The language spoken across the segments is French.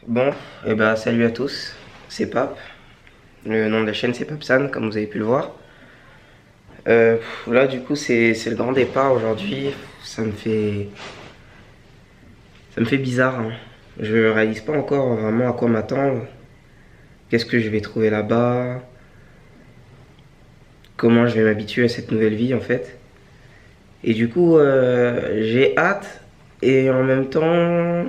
Bon, et bah salut à tous, c'est Pape. Le nom de la chaîne c'est Papsan, comme vous avez pu le voir. Là du coup c'est le grand départ aujourd'hui. Ça me fait bizarre, hein. Je réalise pas encore vraiment à quoi m'attendre. Qu'est-ce que je vais trouver là-bas? Comment je vais m'habituer à cette nouvelle vie en fait? Et du coup j'ai hâte et en même temps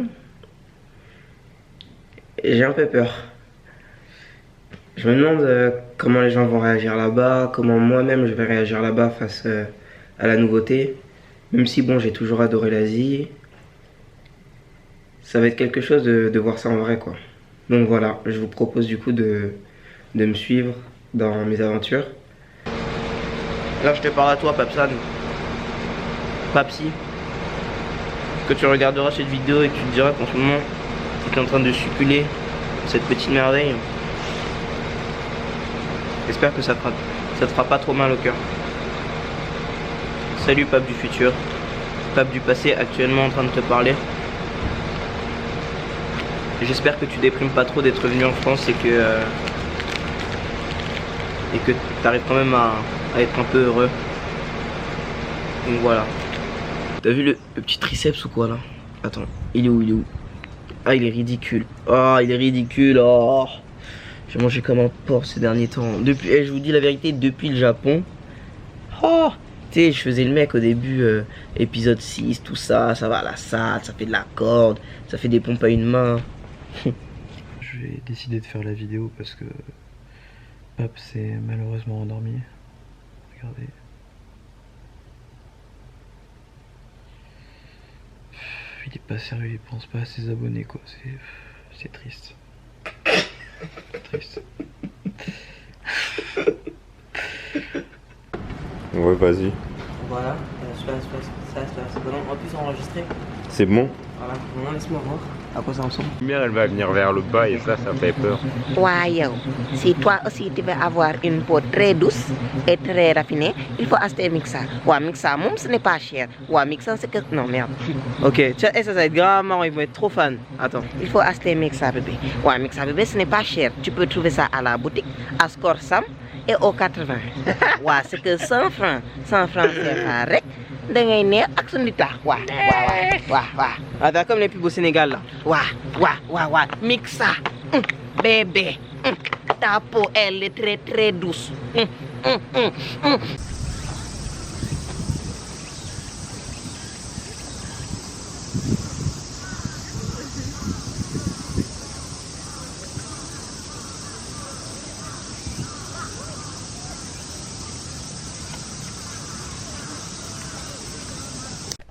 j'ai un peu peur. Je me demande comment les gens vont réagir là-bas, comment moi-même je vais réagir là-bas face à la nouveauté. Même si bon, j'ai toujours adoré l'Asie, ça va être quelque chose de voir ça en vrai quoi. Donc voilà, je vous propose du coup de me suivre dans mes aventures. Là je te parle à toi Papsan, Papsi, que tu regarderas cette vidéo et que tu te diras qu'en ce moment tu es en train de succuler cette petite merveille. J'espère que ça te fera pas trop mal au cœur. Salut Pape du futur, Pape du passé actuellement en train de te parler. J'espère que tu déprimes pas trop d'être venu en France et que tu arrives quand même à être un peu heureux. Donc voilà. T'as vu le petit triceps ou quoi là? Attends, il est où, il est où? Ah, il est ridicule. Ah, il est ridicule. Oh. J'ai mangé comme un porc ces derniers temps. Depuis, je vous dis la vérité, depuis le Japon. Oh, tu sais, je faisais le mec au début, épisode 6, tout ça, ça va à la salle, ça fait de la corde, ça fait des pompes à une main. J'ai décidé de faire la vidéo parce que Pape s'est malheureusement endormi. Regardez. Il est pas sérieux, il pense pas à ses abonnés quoi. C'est triste. Triste. Ouais, vas-y. Voilà, c'est bon. En plus enregistré. C'est bon. Voilà, maintenant laisse-moi voir à quoi ça ressemble. La lumière, elle va venir vers le bas et ça fait peur. Waouh, si toi aussi tu veux avoir une peau très douce et très raffinée, il faut acheter Mixa. Ouais, Mixa, même ce n'est pas cher. Ouais, Mixa, c'est que. Non, merde. Ok, tiens, ça va être grave marrant, ils vont être trop fans. Attends. Il faut acheter Mixa bébé. Ouais, Mixa bébé, ce n'est pas cher. Tu peux trouver ça à la boutique, à Score Sam et au 80. Ouais, c'est que 100 francs. 100 francs, c'est rare. Da ngay neex ak sa nit Wa. Attends, comme les pubs au Sénégal là. Wa. Mixa. Bébé. Ta peau, elle est très très douce.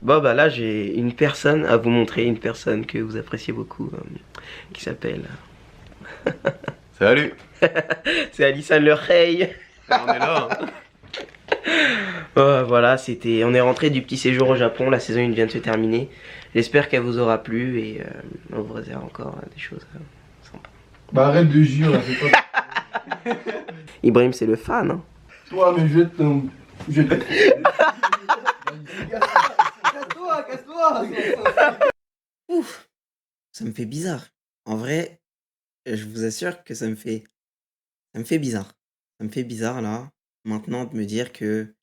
Bon bah là j'ai une personne à vous montrer, une personne que vous appréciez beaucoup, qui s'appelle... Salut. C'est Alison Le Rey. On est là. Voilà, on est rentré du petit séjour au Japon, la saison 1 vient de se terminer. J'espère qu'elle vous aura plu et on vous réserve encore des choses sympas. Bah arrête de jurer là, c'est pas... Ibrahim c'est le fan, hein. Toi, mais je vais te... Je vais te... Casse-toi. Ouf, ça me fait bizarre. En vrai, je vous assure que ça me fait bizarre. Ça me fait bizarre là, maintenant de me dire que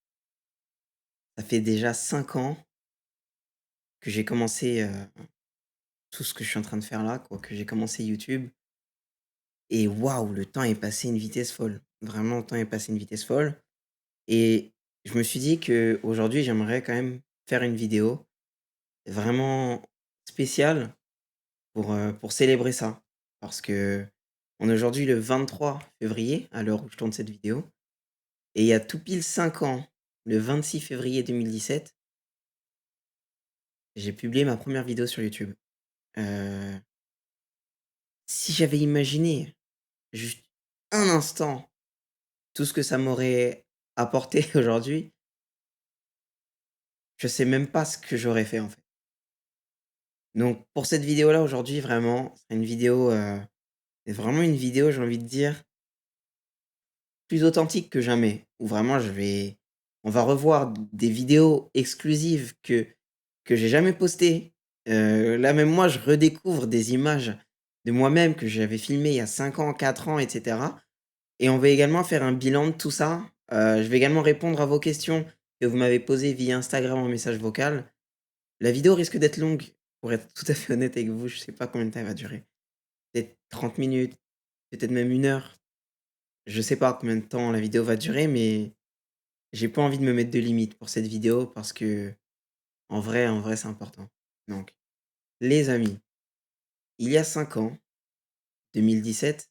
ça fait déjà 5 ans que j'ai commencé tout ce que je suis en train de faire là, quoi, que j'ai commencé YouTube. Et waouh, le temps est passé à une vitesse folle. Vraiment, le temps est passé à une vitesse folle. Et je me suis dit que aujourd'hui, j'aimerais quand même faire une vidéo vraiment spéciale pour célébrer ça. Parce que on est aujourd'hui le 23 février, à l'heure où je tourne cette vidéo. Et il y a tout pile 5 ans, le 26 février 2017, j'ai publié ma première vidéo sur YouTube. Euh, Si j'avais imaginé juste un instant tout ce que ça m'aurait apporté aujourd'hui, je sais même pas ce que j'aurais fait en fait. Donc pour cette vidéo-là aujourd'hui, vraiment, c'est une vidéo, c'est vraiment une vidéo, j'ai envie de dire, plus authentique que jamais. Où vraiment on va revoir des vidéos exclusives que j'ai jamais postées. Là même moi, je redécouvre des images de moi-même que j'avais filmé il y a 5 ans, 4 ans, et cetera. Et on va également faire un bilan de tout ça. Je vais également répondre à vos questions que vous m'avez posées via Instagram en message vocal. La vidéo risque d'être longue, pour être tout à fait honnête avec vous, je sais pas combien de temps elle va durer. Peut-être 30 minutes, peut-être même 1 heure. Je sais pas combien de temps la vidéo va durer, mais j'ai pas envie de me mettre de limite pour cette vidéo parce que en vrai, c'est important. Donc, les amis, il y a 5 ans, 2017,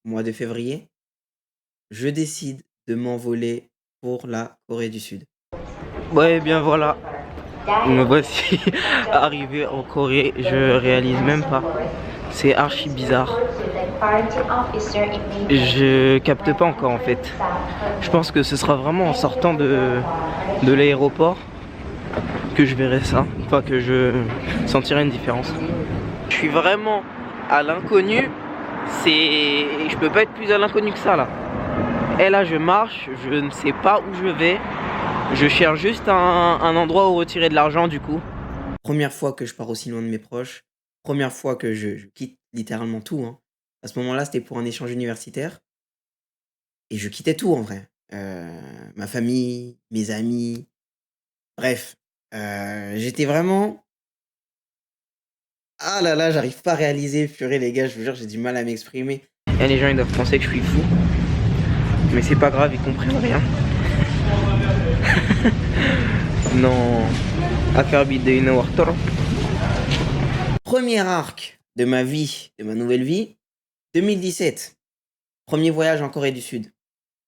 mois de février, je décide de m'envoler pour la Corée du Sud. Ouais, bien voilà. Me voici arrivé en Corée. Je réalise même pas. C'est archi bizarre. Je capte pas encore en fait. Je pense que ce sera vraiment en sortant de l'aéroport que je verrai ça. Enfin, que je sentirai une différence. Je suis vraiment à l'inconnu. Je peux pas être plus à l'inconnu que ça là. Et là, je marche, je ne sais pas où je vais. Je cherche juste un endroit où retirer de l'argent du coup. Première fois que je pars aussi loin de mes proches, première fois que je quitte littéralement tout, hein. À ce moment-là, c'était pour un échange universitaire et je quittais tout en vrai. Ma famille, mes amis, bref, j'étais vraiment ah là là, j'arrive pas à réaliser, purée les gars, je vous jure, j'ai du mal à m'exprimer. Et les gens ils doivent penser que je suis fou. Mais c'est pas grave, ils comprennent rien. Non, affaire de une heure. Premier arc de ma vie, de ma nouvelle vie, 2017. Premier voyage en Corée du Sud.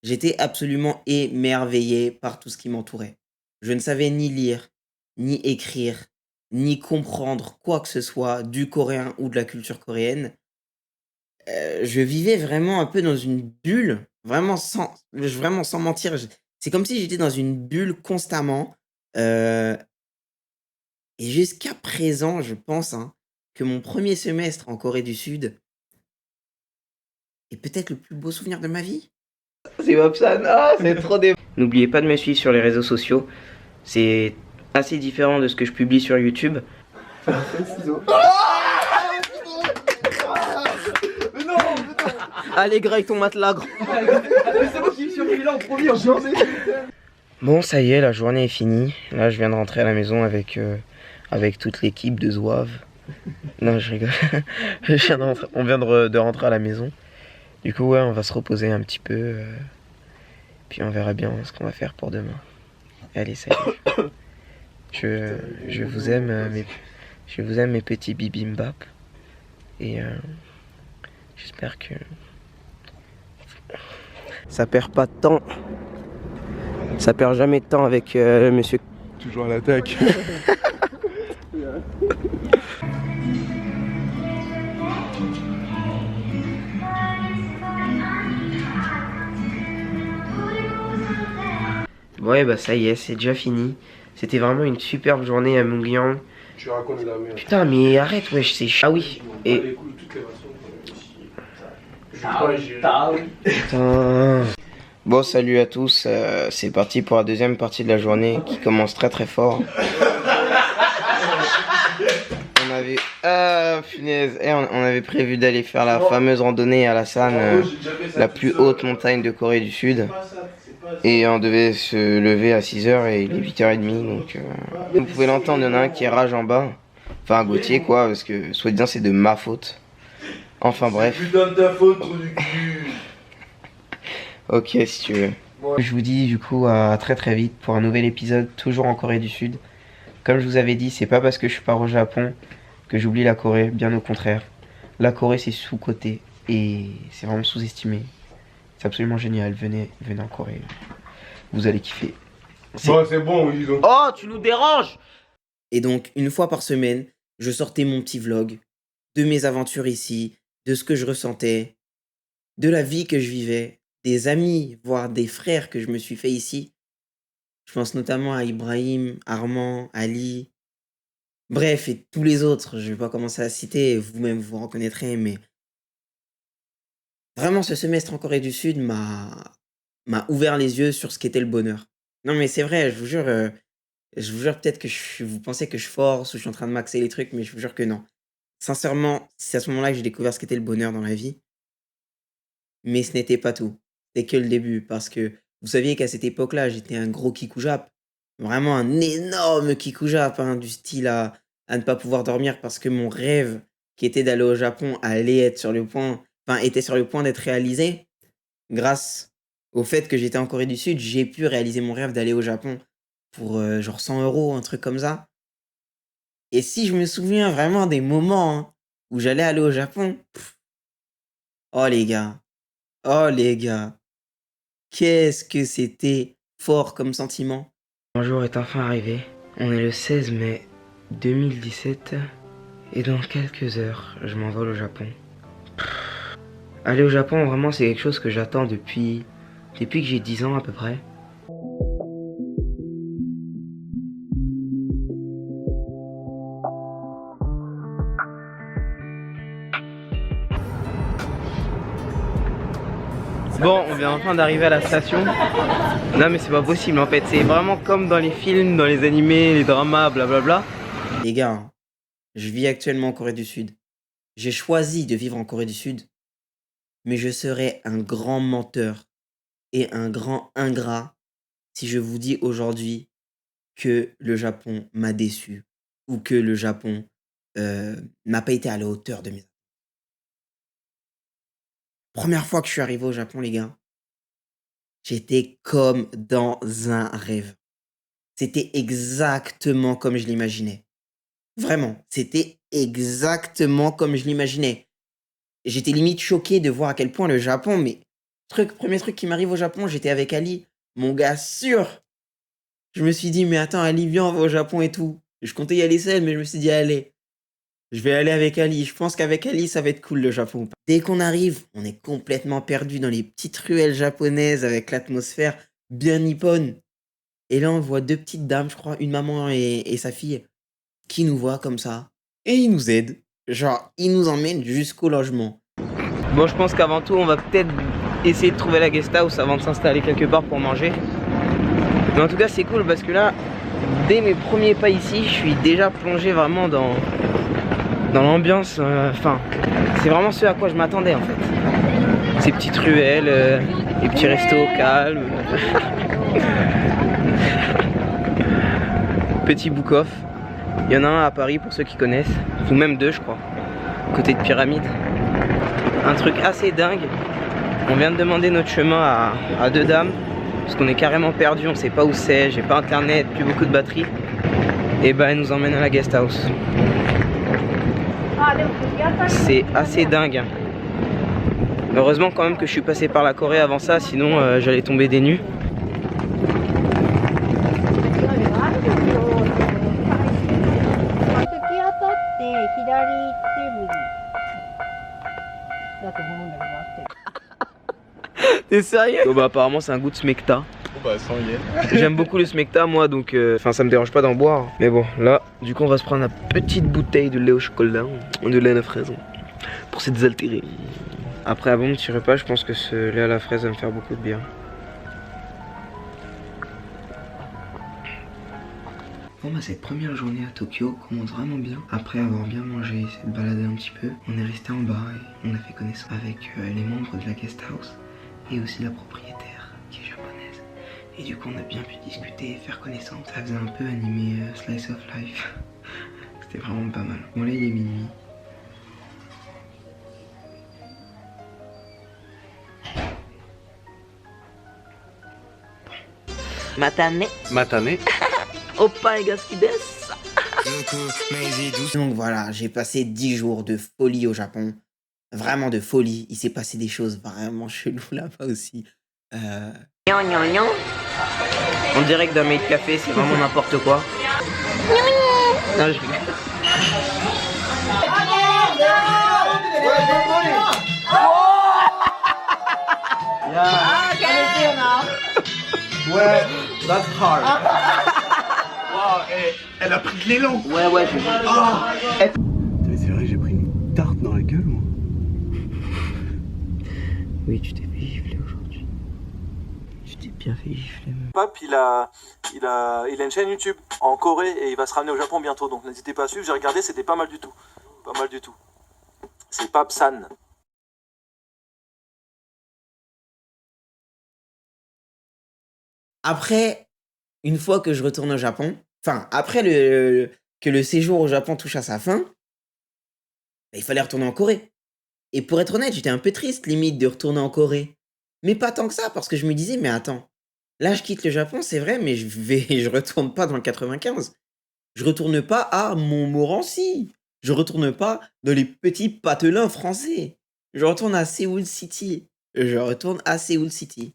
J'étais absolument émerveillé par tout ce qui m'entourait. Je ne savais ni lire, ni écrire, ni comprendre quoi que ce soit du coréen ou de la culture coréenne. Je vivais vraiment un peu dans une bulle, vraiment sans mentir. C'est comme si j'étais dans une bulle constamment. euh, et jusqu'à présent, je pense hein, que mon premier semestre en Corée du Sud est peut-être le plus beau souvenir de ma vie. C'est Babsan, ah, c'est trop dé... N'oubliez pas de me suivre sur les réseaux sociaux. C'est assez différent de ce que je publie sur YouTube. Allez, graille ton matelas, gros. C'est moi qui suis survécu là en premier, en journée. Bon, ça y est, la journée est finie. Là, je viens de rentrer à la maison avec toute l'équipe de Zouave. Non, je rigole. On vient de rentrer à la maison. Du coup, ouais, on va se reposer un petit peu. Puis on verra bien ce qu'on va faire pour demain. Allez, salut. Je vous aime, mes petits bibimbap. Et j'espère que ça perd pas de temps. Ça perd jamais de temps avec monsieur. Toujours à l'attaque. Ouais, bah ça y est, c'est déjà fini. C'était vraiment une superbe journée à Mongyan. Tu racontes la merde. Putain, mais arrête, wesh, c'est ah oui. Et putain. Bon, salut à tous. C'est parti pour la deuxième partie de la journée qui commence très très fort. On avait punaise. On avait prévu d'aller faire la fameuse randonnée à Lasan, la plus haute montagne de Corée du Sud. Et on devait se lever à 6h et il est 8h30, donc vous pouvez l'entendre, il y en a un qui rage en bas. Enfin Gauthier quoi, parce que soi-disant c'est de ma faute. Enfin bref. Putain de ta faute, trou du cul. Ok si tu veux. Je vous dis du coup à très très vite pour un nouvel épisode, toujours en Corée du Sud. Comme je vous avais dit, c'est pas parce que je pars au Japon que j'oublie la Corée, bien au contraire. La Corée c'est sous-coté et c'est vraiment sous-estimé. C'est absolument génial, venez en Corée. Vous allez kiffer. Bon, c'est bon, ils ont. Oh, tu nous déranges! Et donc, une fois par semaine, je sortais mon petit vlog de mes aventures ici, de ce que je ressentais, de la vie que je vivais, des amis, voire des frères que je me suis fait ici. Je pense notamment à Ibrahim, Armand, Ali, bref, et tous les autres. Je vais pas commencer à citer, vous-même vous reconnaîtrez, mais vraiment ce semestre en Corée du Sud m'a ouvert les yeux sur ce qu'était le bonheur. Non mais c'est vrai, je vous jure peut-être que vous pensez que je force ou je suis en train de maxer les trucs, mais je vous jure que non. sincèrement, c'est à ce moment-là que j'ai découvert ce qu'était le bonheur dans la vie. Mais ce n'était pas tout. C'était que le début parce que vous saviez qu'à cette époque-là, j'étais un gros kikoujap. Vraiment un énorme kikoujap, hein, du style à ne pas pouvoir dormir parce que mon rêve, qui était d'aller au Japon, allait être sur le point, enfin, était sur le point d'être réalisé. Grâce au fait que j'étais en Corée du Sud, j'ai pu réaliser mon rêve d'aller au Japon pour genre 100 €, un truc comme ça. Et si je me souviens vraiment des moments hein, où j'allais aller au Japon, oh les gars, oh les gars. Qu'est-ce que c'était fort comme sentiment. Un jour est enfin arrivé. On est le 16 mai 2017 et dans quelques heures, je m'envole au Japon. Aller au Japon, vraiment, c'est quelque chose que j'attends depuis que j'ai 10 ans à peu près. Bon, on vient enfin d'arriver à la station. Non mais c'est pas possible en fait, c'est vraiment comme dans les films, dans les animés, les dramas, blablabla. Les gars, je vis actuellement en Corée du Sud. J'ai choisi de vivre en Corée du Sud, mais je serais un grand menteur et un grand ingrat si je vous dis aujourd'hui que le Japon m'a déçu ou que le Japon n'a pas été à la hauteur de mes attentes. Première fois que je suis arrivé au Japon, les gars, j'étais comme dans un rêve. C'était exactement comme je l'imaginais. Vraiment, c'était exactement comme je l'imaginais. J'étais limite choqué de voir à quel point le Japon, mais premier truc qui m'arrive au Japon, j'étais avec Ali, mon gars sûr. Je me suis dit, mais attends, Ali, viens, on va au Japon et tout. Je comptais y aller seul, mais je me suis dit, allez, je vais aller avec Ali. Je pense qu'avec Ali, ça va être cool le Japon. Dès qu'on arrive, on est complètement perdu dans les petites ruelles japonaises avec l'atmosphère bien nippone. Et là, on voit deux petites dames, je crois, une maman et sa fille, qui nous voient comme ça. Et ils nous aident. Genre, ils nous emmènent jusqu'au logement. Bon, je pense qu'avant tout, on va peut-être essayer de trouver la guest house avant de s'installer quelque part pour manger. Mais en tout cas, c'est cool parce que là, dès mes premiers pas ici, je suis déjà plongé vraiment dans l'ambiance. Enfin, c'est vraiment ce à quoi je m'attendais en fait. Ces petites ruelles, les petits restos calmes. Petit book-off. Il y en a un à Paris pour ceux qui connaissent, ou même deux je crois, côté de Pyramide. Un truc assez dingue. On vient de demander notre chemin à deux dames, parce qu'on est carrément perdu, on sait pas où c'est, j'ai pas internet, plus beaucoup de batterie. Et bah elles nous emmènent à la guest house. C'est assez dingue. Heureusement quand même que je suis passé par la Corée avant ça, sinon j'allais tomber des nues. T'es sérieux? Bon bah apparemment c'est un goût de smecta. Bon bah sans y J'aime beaucoup le smecta moi donc enfin ça me dérange pas d'en boire. Mais bon là du coup on va se prendre une petite bouteille de lait au chocolat, de lait à la fraise pour se désaltérer. Après un bon petit repas je pense que ce lait à la fraise va me faire beaucoup de bien. Bon bah cette première journée à Tokyo commence vraiment bien. Après avoir bien mangé et s'être baladé un petit peu, on est resté en bas et on a fait connaissance avec les membres de la guest house et aussi la propriétaire qui est japonaise. Et du coup on a bien pu discuter et faire connaissance. Ça faisait un peu animé Slice of Life. C'était vraiment pas mal. Bon là il est minuit. Matane. Matane. Oppa et Gaskides. Donc voilà, j'ai passé 10 jours de folie au Japon. Vraiment de folie. Il s'est passé des choses vraiment cheloues là-bas aussi. Gnon, gnon, gnon. On dirait que dans mes cafés c'est vraiment n'importe quoi. Non je rigole. Ouais, that's hard. Wow, elle a pris de l'élan. Ouais j'ai vu. Mais c'est vrai que j'ai pris une tarte dans la gueule, moi. Oui tu t'es fait gifler aujourd'hui. Tu t'es bien fait gifler même. Pape, il a une chaîne YouTube en Corée et il va se ramener au Japon bientôt, donc n'hésitez pas à suivre, j'ai regardé, c'était pas mal du tout. pas mal du tout. C'est Papsan. Après, une fois que je retourne au Japon, enfin, après que le séjour au Japon touche à sa fin, bah, il fallait retourner en Corée. Et pour être honnête, j'étais un peu triste limite de retourner en Corée. Mais pas tant que ça, parce que je me disais: «Mais attends, là je quitte le Japon, c'est vrai, mais je retourne pas dans le 95. Je retourne pas à Montmorency. Je retourne pas dans les petits patelins français. Je retourne à Séoul City. Je retourne à Séoul City».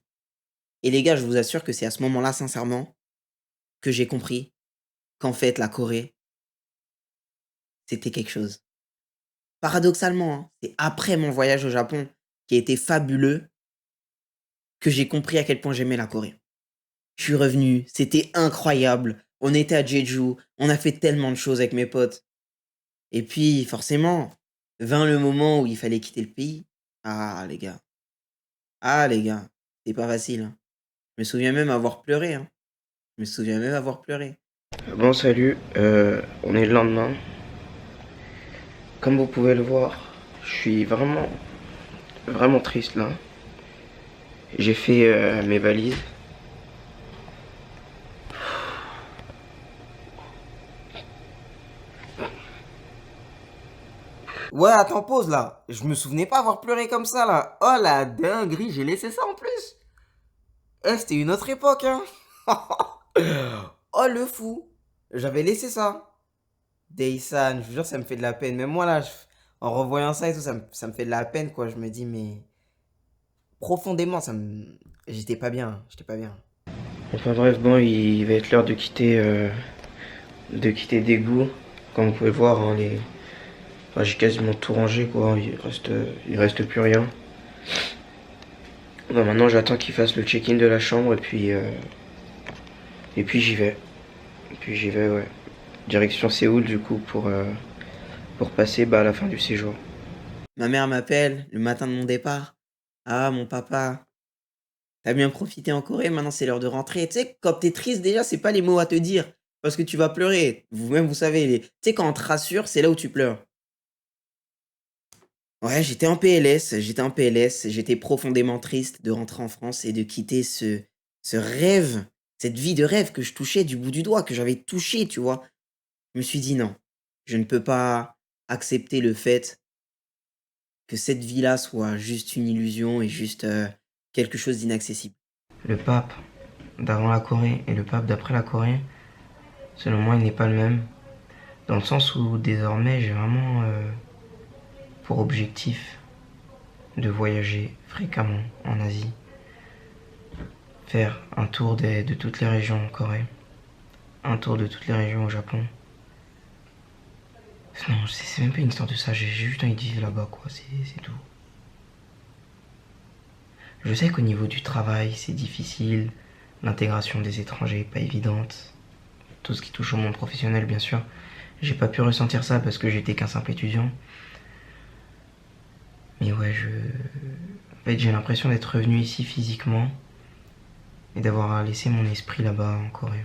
Et les gars, je vous assure que c'est à ce moment-là, sincèrement, que j'ai compris qu'en fait la Corée, c'était quelque chose. Paradoxalement, hein, c'est après mon voyage au Japon, qui a été fabuleux, que j'ai compris à quel point j'aimais la Corée. Je suis revenu, c'était incroyable. On était à Jeju, on a fait tellement de choses avec mes potes. Et puis, forcément, vint le moment où il fallait quitter le pays. Ah les gars, c'est pas facile, hein. Je me souviens même avoir pleuré, hein. Je me souviens même avoir pleuré. Bon salut, on est le lendemain. Comme vous pouvez le voir, je suis vraiment triste là. J'ai fait mes valises. Ouais, attends, pause là. Je me souvenais pas avoir pleuré comme ça là. Oh la dinguerie, j'ai laissé ça en plus. Eh, c'était une autre époque, hein. Oh le fou. J'avais laissé ça. Daysan, je vous jure, ça me fait de la peine. Même moi là, en revoyant ça et tout, ça me fait de la peine quoi. Je me dis, mais profondément, j'étais pas bien, hein. J'étais pas bien. Enfin bref, bon, il va être l'heure de quitter Daegu. Comme vous pouvez le voir, hein, enfin, j'ai quasiment tout rangé quoi. Il reste plus rien. Bon, maintenant j'attends qu'il fasse le check-in de la chambre et puis j'y vais. Et puis j'y vais, ouais. Direction Séoul du coup pour passer à la fin du séjour. Ma mère m'appelle le matin de mon départ. Ah, mon papa, t'as bien profité en Corée, maintenant c'est l'heure de rentrer. Tu sais, quand t'es triste déjà, c'est pas les mots à te dire. Parce que tu vas pleurer. Vous-même, vous savez, tu sais, quand on te rassure, c'est là où tu pleures. Ouais, j'étais en PLS, j'étais profondément triste de rentrer en France et de quitter ce rêve, cette vie de rêve que je touchais du bout du doigt, que j'avais touché, tu vois. Je me suis dit non, je ne peux pas accepter le fait que cette vie-là soit juste une illusion et juste quelque chose d'inaccessible. Le pape d'avant la Corée et le pape d'après la Corée, selon moi, il n'est pas le même. Dans le sens où désormais j'ai vraiment pour objectif de voyager fréquemment en Asie, faire un tour de toutes les régions en Corée, un tour de toutes les régions au Japon. Non, c'est même pas une histoire de ça, j'ai juste envie de vivre là-bas, quoi, c'est tout. Je sais qu'au niveau du travail, c'est difficile, l'intégration des étrangers est pas évidente, tout ce qui touche au monde professionnel, bien sûr. J'ai pas pu ressentir ça parce que j'étais qu'un simple étudiant. Mais ouais, en fait, j'ai l'impression d'être revenu ici physiquement et d'avoir laissé mon esprit là-bas en Corée.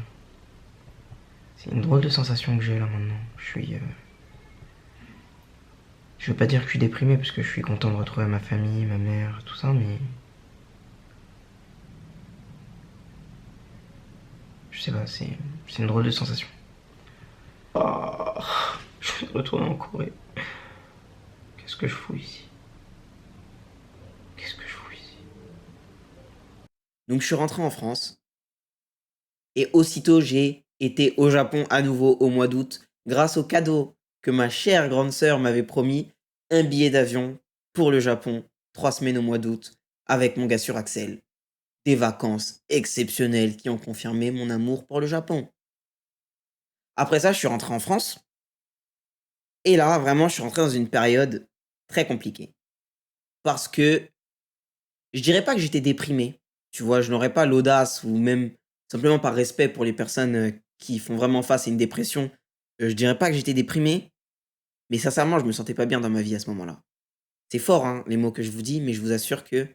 C'est une drôle de sensation que j'ai là maintenant. Je veux pas dire que je suis déprimé parce que je suis content de retrouver ma famille, ma mère, tout ça, mais je sais pas, c'est une drôle de sensation. Ah, je vais retourner en Corée. Qu'est-ce que je fous ici? Qu'est-ce que je fous ici? Donc je suis rentré en France et aussitôt j'ai été au Japon à nouveau au mois d'août grâce au cadeau que ma chère grande sœur m'avait promis, un billet d'avion pour le Japon, 3 semaines au mois d'août, avec mon gars sur Axel. Des vacances exceptionnelles qui ont confirmé mon amour pour le Japon. Après ça, je suis rentré en France. Et là, vraiment, je suis rentré dans une période très compliquée. Parce que je dirais pas que j'étais déprimé. Tu vois, je n'aurais pas l'audace ou même simplement par respect pour les personnes qui font vraiment face à une dépression. Je dirais pas que j'étais déprimé, mais sincèrement, je me sentais pas bien dans ma vie à ce moment-là. C'est fort, hein, les mots que je vous dis, mais je vous assure que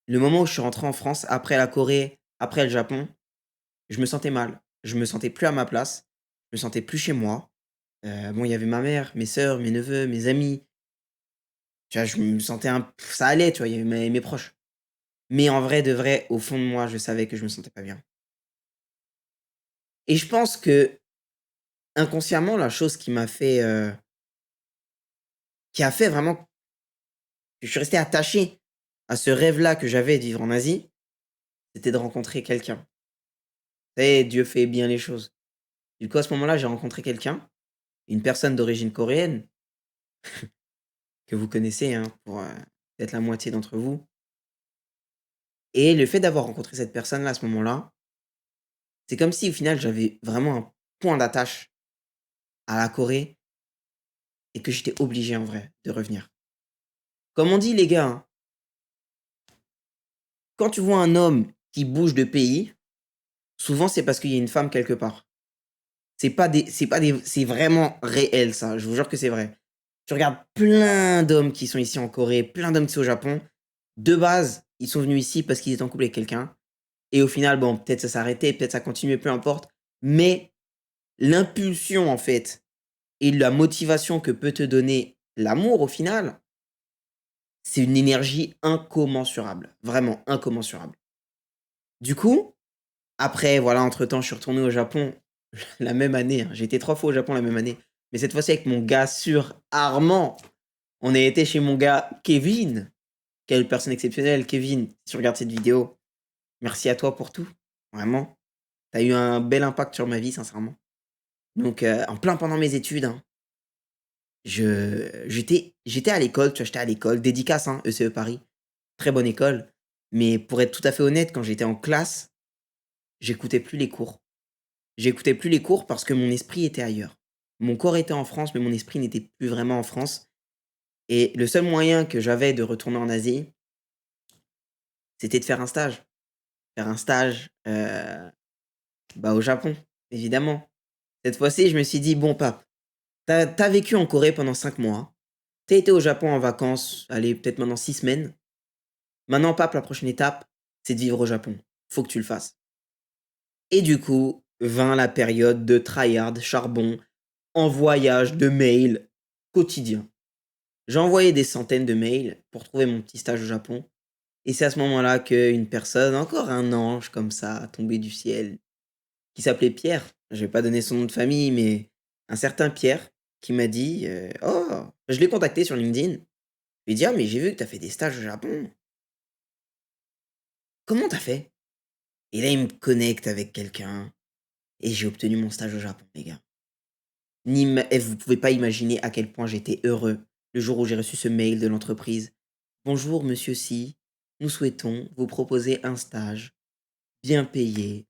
le moment où je suis rentré en France, après la Corée, après le Japon, je me sentais mal. Je me sentais plus à ma place. Je me sentais plus chez moi. Bon, il y avait ma mère, mes sœurs, mes neveux, mes amis. Tu vois, je me sentais ça allait, tu vois? Il y avait mes proches. Mais en vrai de vrai, au fond de moi, je savais que je me sentais pas bien. Et je pense que inconsciemment, la chose qui a fait vraiment que je suis resté attaché à ce rêve-là que j'avais de vivre en Asie, c'était de rencontrer quelqu'un. Tu sais, Dieu fait bien les choses. Du coup, à ce moment-là, j'ai rencontré quelqu'un, une personne d'origine coréenne, que vous connaissez, hein, pour, peut-être la moitié d'entre vous. Et le fait d'avoir rencontré cette personne-là, à ce moment-là, c'est comme si, au final, j'avais vraiment un point d'attache à la Corée et que j'étais obligé, en vrai, de revenir. Comme on dit, les gars, hein, quand tu vois un homme qui bouge de pays, souvent, c'est parce qu'il y a une femme quelque part. C'est vraiment réel ça, je vous jure que c'est vrai. Tu regardes plein d'hommes qui sont ici en Corée, plein d'hommes qui sont au Japon. De base, ils sont venus ici parce qu'ils étaient en couple avec quelqu'un et au final, bon, peut-être ça s'est arrêté, peut-être ça continuait, peu importe. Mais l'impulsion, en fait, et la motivation que peut te donner l'amour, au final, c'est une énergie incommensurable, vraiment incommensurable. Du coup, après, voilà, entre-temps, je suis retourné au Japon la même année, hein. J'ai été 3 fois au Japon la même année, mais cette fois-ci avec mon gars sûr, Armand. On a été chez mon gars Kevin. Quelle personne exceptionnelle, Kevin. Si tu regardes cette vidéo, merci à toi pour tout. Vraiment. Tu as eu un bel impact sur ma vie, sincèrement. Donc, en plein pendant mes études, hein, j'étais à l'école, tu vois, j'étais à l'école, dédicace, hein, ECE Paris. Très bonne école. Mais pour être tout à fait honnête, quand j'étais en classe, j'écoutais plus les cours. J'écoutais plus les cours parce que mon esprit était ailleurs. Mon corps était en France, mais mon esprit n'était plus vraiment en France. Et le seul moyen que j'avais de retourner en Asie, c'était de faire un stage. Faire un stage, bah, au Japon, évidemment. Cette fois-ci, je me suis dit: «Bon pape, t'as vécu en Corée pendant 5 mois. T'as été au Japon en vacances, allez, peut-être maintenant 6 semaines. Maintenant pape, la prochaine étape, c'est de vivre au Japon. Faut que tu le fasses». Et du coup, vint la période de tryhard, charbon, en voyage de mails quotidien. J'ai envoyé des centaines de mails pour trouver mon petit stage au Japon et c'est à ce moment-là qu'une personne, encore un ange comme ça, tombé du ciel, qui s'appelait Pierre, je vais pas donner son nom de famille, mais un certain Pierre qui m'a dit, «Oh!» Je l'ai contacté sur LinkedIn. Je lui ai dit: «Ah mais j'ai vu que tu as fait des stages au Japon. Comment tu as fait?» Et là, il me connecte avec quelqu'un et j'ai obtenu mon stage au Japon, les gars. Vous pouvez pas imaginer à quel point j'étais heureux le jour où j'ai reçu ce mail de l'entreprise. «Bonjour monsieur Si, nous souhaitons vous proposer un stage bien payé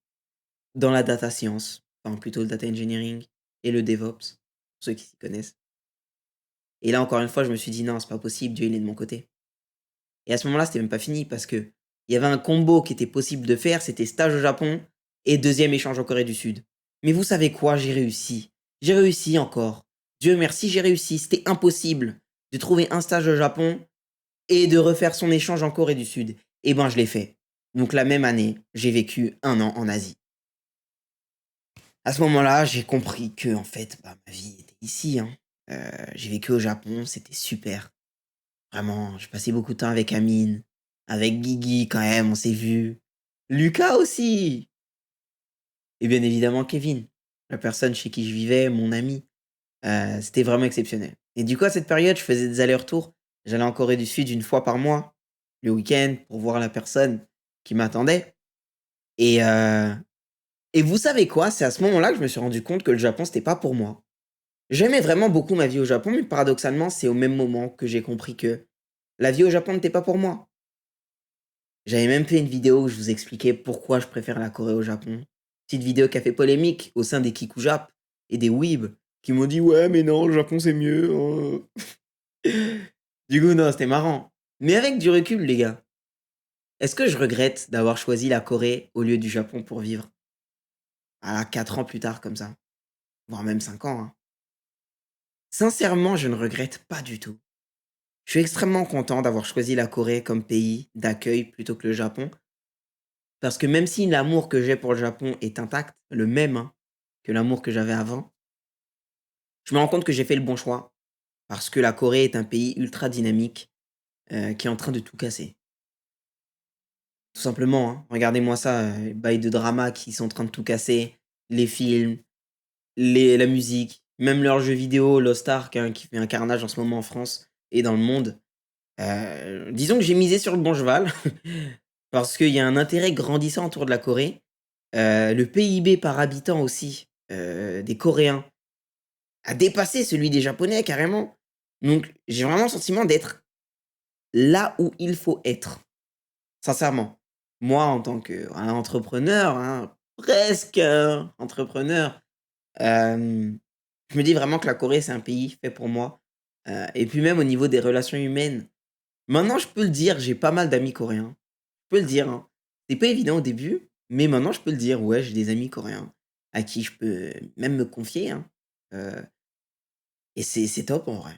dans la data science», enfin plutôt le data engineering et le DevOps, pour ceux qui s'y connaissent. Et là, encore une fois, je me suis dit: «Non, c'est pas possible, Dieu, il est de mon côté». Et à ce moment-là, c'était même pas fini parce que il y avait un combo qui était possible de faire, c'était stage au Japon et deuxième échange en Corée du Sud. Mais vous savez quoi? J'ai réussi. J'ai réussi encore. Dieu merci, j'ai réussi. C'était impossible de trouver un stage au Japon et de refaire son échange en Corée du Sud. Et ben, je l'ai fait. Donc la même année, j'ai vécu 1 an en Asie. À ce moment-là, j'ai compris que en fait, bah, ma vie était ici, hein. J'ai vécu au Japon, c'était super. Vraiment, j'ai passé beaucoup de temps avec Amine, avec Guigui quand même, on s'est vus. Lucas aussi! Et bien évidemment Kevin, la personne chez qui je vivais, mon ami. C'était vraiment exceptionnel. Et du coup, à cette période, je faisais des allers-retours. J'allais en Corée du Sud une fois par mois, le week-end, pour voir la personne qui m'attendait. Et, heu et vous savez quoi? C'est à ce moment-là que je me suis rendu compte que le Japon, c'était pas pour moi. J'aimais vraiment beaucoup ma vie au Japon, mais paradoxalement, c'est au même moment que j'ai compris que la vie au Japon n'était pas pour moi. J'avais même fait une vidéo où je vous expliquais pourquoi je préfère la Corée au Japon. Petite vidéo qui a fait polémique au sein des Kikujap et des Weeb qui m'ont dit: «Ouais, mais non, le Japon c'est mieux, oh». Du coup, non, c'était marrant. Mais avec du recul, les gars, est-ce que je regrette d'avoir choisi la Corée au lieu du Japon pour vivre? Ah, 4 ans plus tard comme ça, voire même 5 ans, hein. Sincèrement, je ne regrette pas du tout. Je suis extrêmement content d'avoir choisi la Corée comme pays d'accueil plutôt que le Japon. Parce que même si l'amour que j'ai pour le Japon est intact, le même, hein, que l'amour que j'avais avant, je me rends compte que j'ai fait le bon choix parce que la Corée est un pays ultra dynamique, qui est en train de tout casser. Tout simplement, hein. Regardez-moi ça, les bails de drama qui sont en train de tout casser, les films, la musique, même leurs jeux vidéo, Lost Ark, hein, qui fait un carnage en ce moment en France et dans le monde. Disons que j'ai misé sur le bon cheval parce qu'il y a un intérêt grandissant autour de la Corée. Le PIB par habitant aussi, des Coréens a dépassé celui des Japonais carrément. Donc j'ai vraiment le sentiment d'être là où il faut être, sincèrement. Moi, en tant qu'entrepreneur, hein, presque entrepreneur, je me dis vraiment que la Corée, c'est un pays fait pour moi. Et puis même au niveau des relations humaines, maintenant je peux le dire, j'ai pas mal d'amis coréens. Je peux le dire, hein. C'est pas évident au début, mais maintenant je peux le dire, ouais, j'ai des amis coréens à qui je peux même me confier, hein. Heu et c'est top en vrai.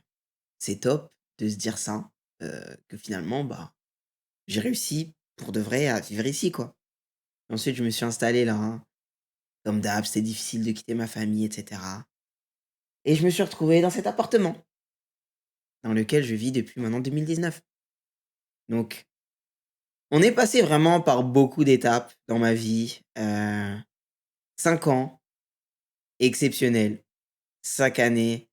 C'est top de se dire ça, que finalement, bah, j'ai réussi pour de vrai à vivre ici, quoi. Ensuite, je me suis installé là, hein. Comme d'hab, c'était difficile de quitter ma famille et cetera et je me suis retrouvé dans cet appartement dans lequel je vis depuis maintenant 2019. Donc on est passé vraiment par beaucoup d'étapes dans ma vie, 5 ans exceptionnels, 5 années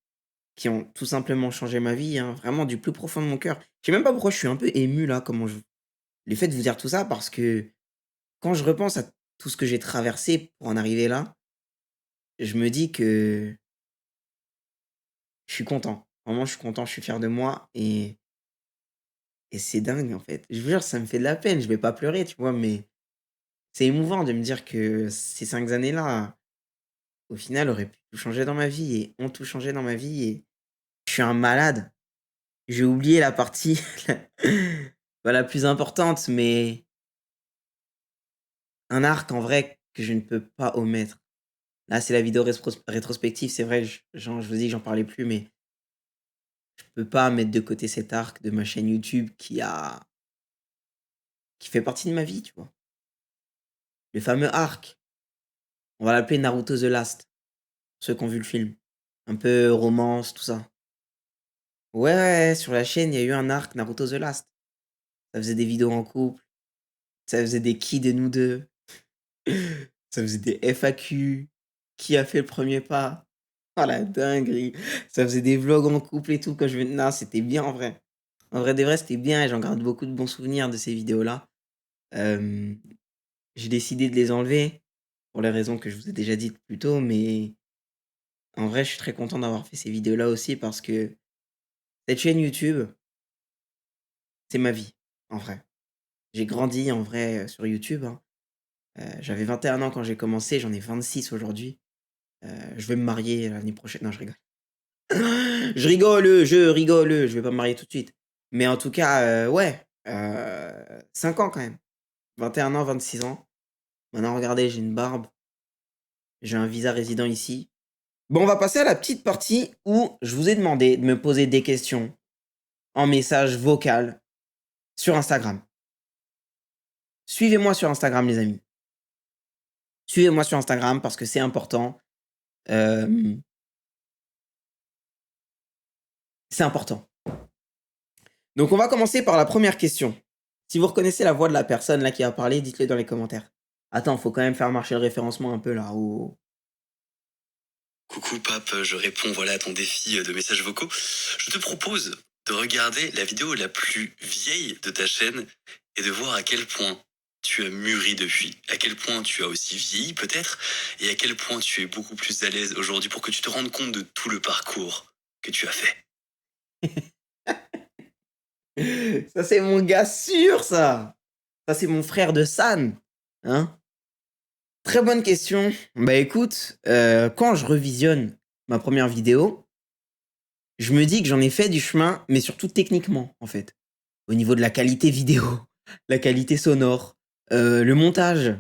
qui ont tout simplement changé ma vie, hein, vraiment du plus profond de mon cœur. Je sais même pas pourquoi je suis un peu ému là, comment je le fait de vous dire tout ça parce que quand je repense à tout ce que j'ai traversé pour en arriver là, je me dis que je suis content. Vraiment, je suis content, je suis fier de moi et c'est dingue, en fait. Je vous jure, ça me fait de la peine, je vais pas pleurer, tu vois? Mais c'est émouvant de me dire que ces 5 années-là, au final, auraient pu tout changer dans ma vie et ont tout changé dans ma vie et je suis un malade. J'ai oublié la partie pas la plus importante, mais un arc en vrai que je ne peux pas omettre. Là, c'est la vidéo rétrospective, c'est vrai, je vous dis que j'en parlais plus, mais je peux pas mettre de côté cet arc de ma chaîne YouTube qui fait partie de ma vie, tu vois? Le fameux arc, on va l'appeler Naruto The Last, pour ceux qui ont vu le film. Un peu romance, tout ça. Ouais, ouais, ouais, sur la chaîne, il y a eu un arc Naruto The Last. Ça faisait des vidéos en couple, ça faisait des qui de nous 2, ça faisait des FAQ, qui a fait le premier pas? Oh la dinguerie! Ça faisait des vlogs en couple et tout quand je venais non, c'était bien en vrai. En vrai de vrai, c'était bien et j'en garde beaucoup de bons souvenirs de ces vidéos-là. Hem, j'ai décidé de les enlever pour les raisons que je vous ai déjà dites plus tôt, mais en vrai, je suis très content d'avoir fait ces vidéos-là aussi parce que cette chaîne YouTube, c'est ma vie, en vrai. J'ai grandi en vrai, sur YouTube, hein. J'avais 21 ans quand j'ai commencé, j'en ai 26 aujourd'hui. Je vais me marier l'année prochaine. Non, je rigole. Je rigole, je vais pas me marier tout de suite. Mais en tout cas, ouais, 5 ans quand même. 21 ans, 26 ans. Maintenant regardez, j'ai une barbe, j'ai un visa résident ici. Bon, on va passer à la petite partie où je vous ai demandé de me poser des questions en message vocal sur Instagram. Suivez-moi sur Instagram les amis. Suivez-moi sur Instagram parce que c'est important. Hem, c'est important. Donc on va commencer par la première question. Si vous reconnaissez la voix de la personne là qui a parlé, dites-le dans les commentaires. Attends, faut quand même faire marcher le référencement un peu là. Oh. Coucou Pape, je réponds voilà à ton défi de messages vocaux. Je te propose de regarder la vidéo la plus vieille de ta chaîne et de voir à quel point tu as mûri depuis, à quel point tu as aussi vieilli peut-être, et à quel point tu es beaucoup plus à l'aise aujourd'hui pour que tu te rendes compte de tout le parcours que tu as fait. Ça c'est mon gars sûr ça. Ça c'est mon frère de San. Hein? Très bonne question. Bah écoute, quand je revisionne ma première vidéo, je me dis que j'en ai fait du chemin, mais surtout techniquement, en fait. Au niveau de la qualité vidéo, la qualité sonore, le montage.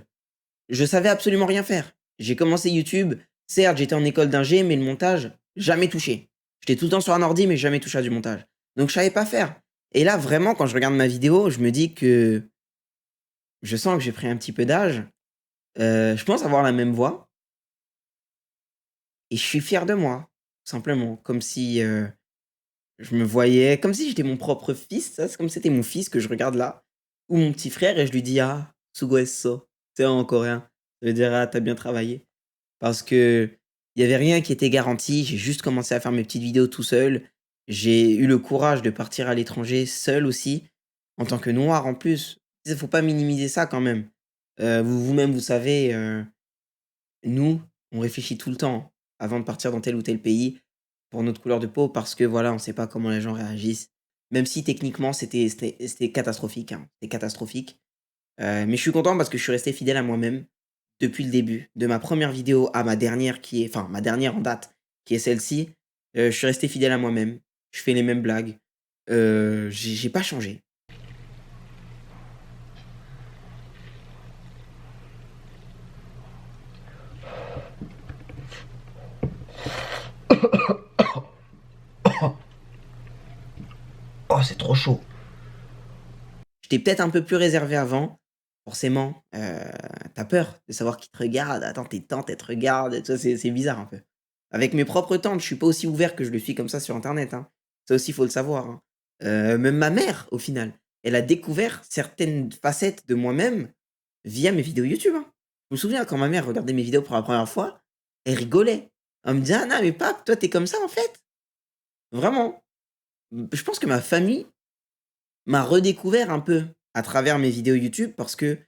Je savais absolument rien faire. J'ai commencé YouTube, certes, j'étais en école d'ingé, mais le montage, jamais touché. J'étais tout le temps sur un ordi, mais jamais touché à du montage. Donc je savais pas faire. Et là, vraiment, quand je regarde ma vidéo, je me dis que je sens que j'ai pris un petit peu d'âge. Je pense avoir la même voix et je suis fier de moi, tout simplement. Comme si, je me voyais comme si j'étais mon propre fils, ça, c'est comme si c'était mon fils que je regarde là, ou mon petit frère et je lui dis: «Ah, sugoesso», tu sais, en coréen. Ça veut dire: «Ah, tu bien travaillé». Parce que il y avait rien qui était garanti, j'ai juste commencé à faire mes petites vidéos tout seul. J'ai eu le courage de partir à l'étranger seul aussi, en tant que noir en plus. Il faut pas minimiser ça quand même. Vous-même, vous savez, nous, on réfléchit tout le temps avant de partir dans tel ou tel pays pour notre couleur de peau parce que voilà, on sait pas comment les gens réagissent. Même si techniquement c'était catastrophique, hein, c'était catastrophique. Mais je suis content parce que je suis resté fidèle à moi-même depuis le début. De ma première vidéo à ma dernière qui est enfin ma dernière en date, qui est celle-ci, je suis resté fidèle à moi-même. Je fais les mêmes blagues. J'ai pas changé. Oh, c'est trop chaud. J'étais peut-être un peu plus réservé avant, forcément, tu peur de savoir qui te regarde. Attends, tes tantes, elles te regardent et tout ça, c'est bizarre un peu. Avec mes propres tantes, je suis pas aussi ouvert que je le suis comme ça sur internet, hein. Ça aussi, il faut le savoir, hein. Même ma mère, au final, elle a découvert certaines facettes de moi-même via mes vidéos YouTube, hein. Je me souviens quand ma mère regardait mes vidéos pour la première fois, elle rigolait. Elle me disait: «Ah non, mais pape, toi, t'es comme ça, en fait?» Vraiment. Je pense que ma famille m'a redécouvert un peu à travers mes vidéos YouTube parce que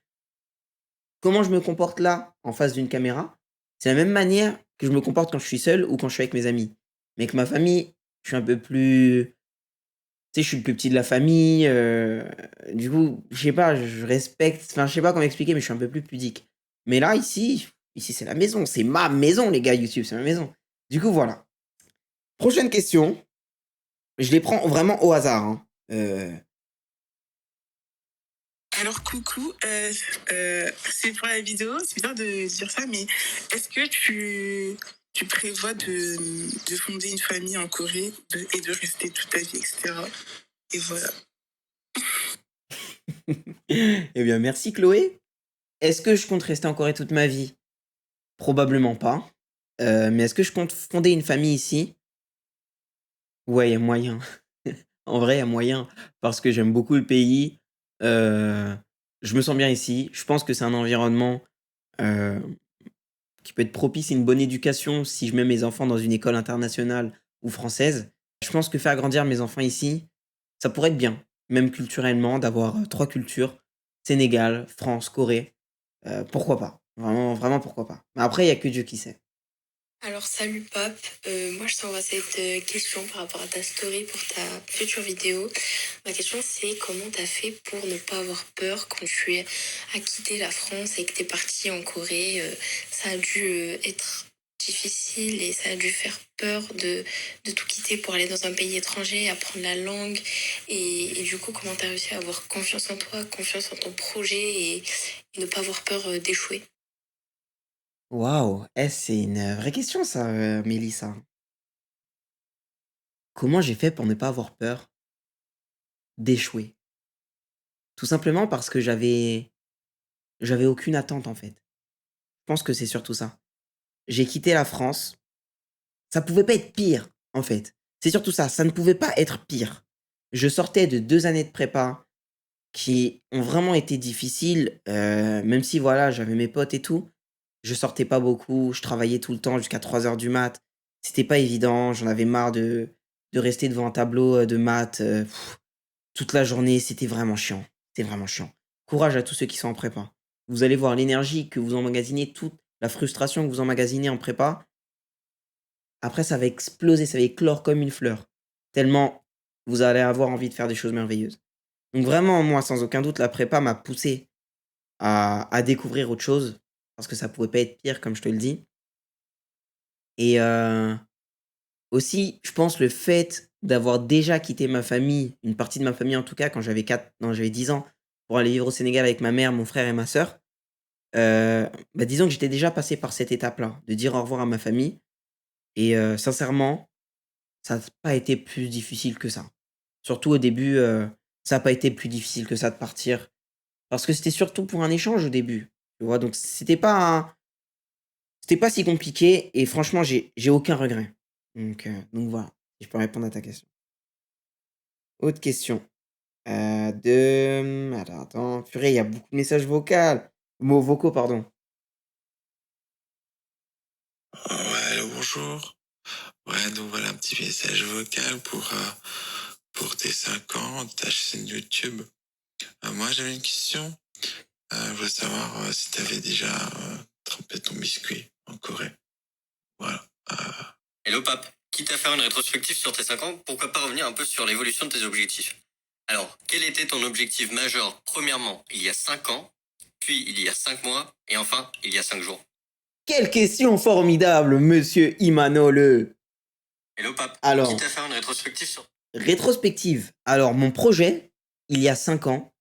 comment je me comporte là, en face d'une caméra, c'est la même manière que je me comporte quand je suis seul ou quand je suis avec mes amis. Mais avec ma famille, je suis un peu plus tu sais, je suis le plus petit de la famille, du coup, je sais pas, je respecte enfin, je sais pas comment expliquer, mais je suis un peu plus pudique. Mais là, ici, c'est la maison, c'est ma maison, les gars, YouTube, c'est ma maison. Du coup, voilà. Prochaine question, je les prends vraiment au hasard, hein. Alors coucou, c'est pour la vidéo, c'est bizarre de dire ça, mais est-ce que tu prévois de fonder une famille en Corée et de rester toute ta vie, etc. Et voilà. Eh bien, merci Chloé. Est-ce que je compte rester en Corée toute ma vie? Probablement pas. Mais est-ce que je compte fonder une famille ici? Ouais, il y a moyen. En vrai, il y a moyen parce que j'aime beaucoup le pays. Heu, je me sens bien ici. Je pense que c'est un environnement, heu, qui peut être propice à une bonne éducation si je mets mes enfants dans une école internationale ou française. Je pense que faire grandir mes enfants ici, ça pourrait être bien, même culturellement, d'avoir, 3 cultures: Sénégal, France, Corée. Pourquoi pas? Vraiment vraiment pourquoi pas? Mais après, il y a que Dieu qui sait. Alors salut Pape. Moi je t'envoie cette question par rapport à ta story pour ta future vidéo. Ma question c'est comment t'as fait pour ne pas avoir peur quand tu as quitté la France et que t'es parti en Corée. Ça a dû être difficile et ça a dû faire peur de tout quitter pour aller dans un pays étranger, apprendre la langue et du coup comment t'as réussi à avoir confiance en toi, confiance en ton projet et ne pas avoir peur d'échouer. Waouh! C'est une, vraie question ça, Mélissa. Comment j'ai fait pour ne pas avoir peur d'échouer? Tout simplement parce que j'avais aucune attente, en fait. Je pense que c'est surtout ça. J'ai quitté la France, ça pouvait pas être pire, en fait. C'est surtout ça, ça ne pouvait pas être pire. Je sortais de 2 années de prépa qui ont vraiment été difficiles, même si voilà, j'avais mes potes et tout. Je sortais pas beaucoup, je travaillais tout le temps jusqu'à 3 heures du mat. C'était pas évident, j'en avais marre de rester devant un tableau, de maths, toute la journée, c'était vraiment chiant. C'était vraiment chiant. Courage à tous ceux qui sont en prépa. Vous allez voir l'énergie que vous emmagasinez, toute la frustration que vous emmagasinez en prépa, après ça va exploser, ça va éclore comme une fleur. Tellement vous allez avoir envie de faire des choses merveilleuses. Donc vraiment, moi, sans aucun doute, la prépa m'a poussé à découvrir autre chose, parce que ça pouvait pas être pire, comme je te le dis. Et aussi, je pense le fait d'avoir déjà quitté ma famille, une partie de ma famille en tout cas, quand j'avais 4 non, j'avais 10 ans, pour aller vivre au Sénégal avec ma mère, mon frère et ma sœur, bah, disons que j'étais déjà passé par cette étape-là, de dire au revoir à ma famille et sincèrement, ça a pas été plus difficile que ça. Surtout au début, ça a pas été plus difficile que ça de partir, parce que c'était surtout pour un échange au début, tu vois? Donc c'était pas si compliqué et franchement, j'ai aucun regret. Donc voilà, si je peux répondre à ta question. Autre question, de attends, purée, il y a beaucoup de messages vocaux, pardon. Ouais, allô, bonjour. Ouais, donc voilà un petit message vocal pour tes 5 ans, ta chaîne YouTube. Moi, j'avais une question. Je voulais savoir si t'avais déjà trempé ton biscuit en Corée. Voilà. Hello Pape, quitte à faire une rétrospective sur tes 5 ans, pourquoi pas revenir un peu sur l'évolution de tes objectifs? Alors, quel était ton objectif majeur, premièrement, il y a 5 ans, puis il y a 5 mois, et enfin, il y a 5 jours? Quelle question formidable, monsieur Imanol! Hello Pape, Alors, quitte à faire une rétrospective sur... rétrospective. Alors, mon projet, il y a 5 ans,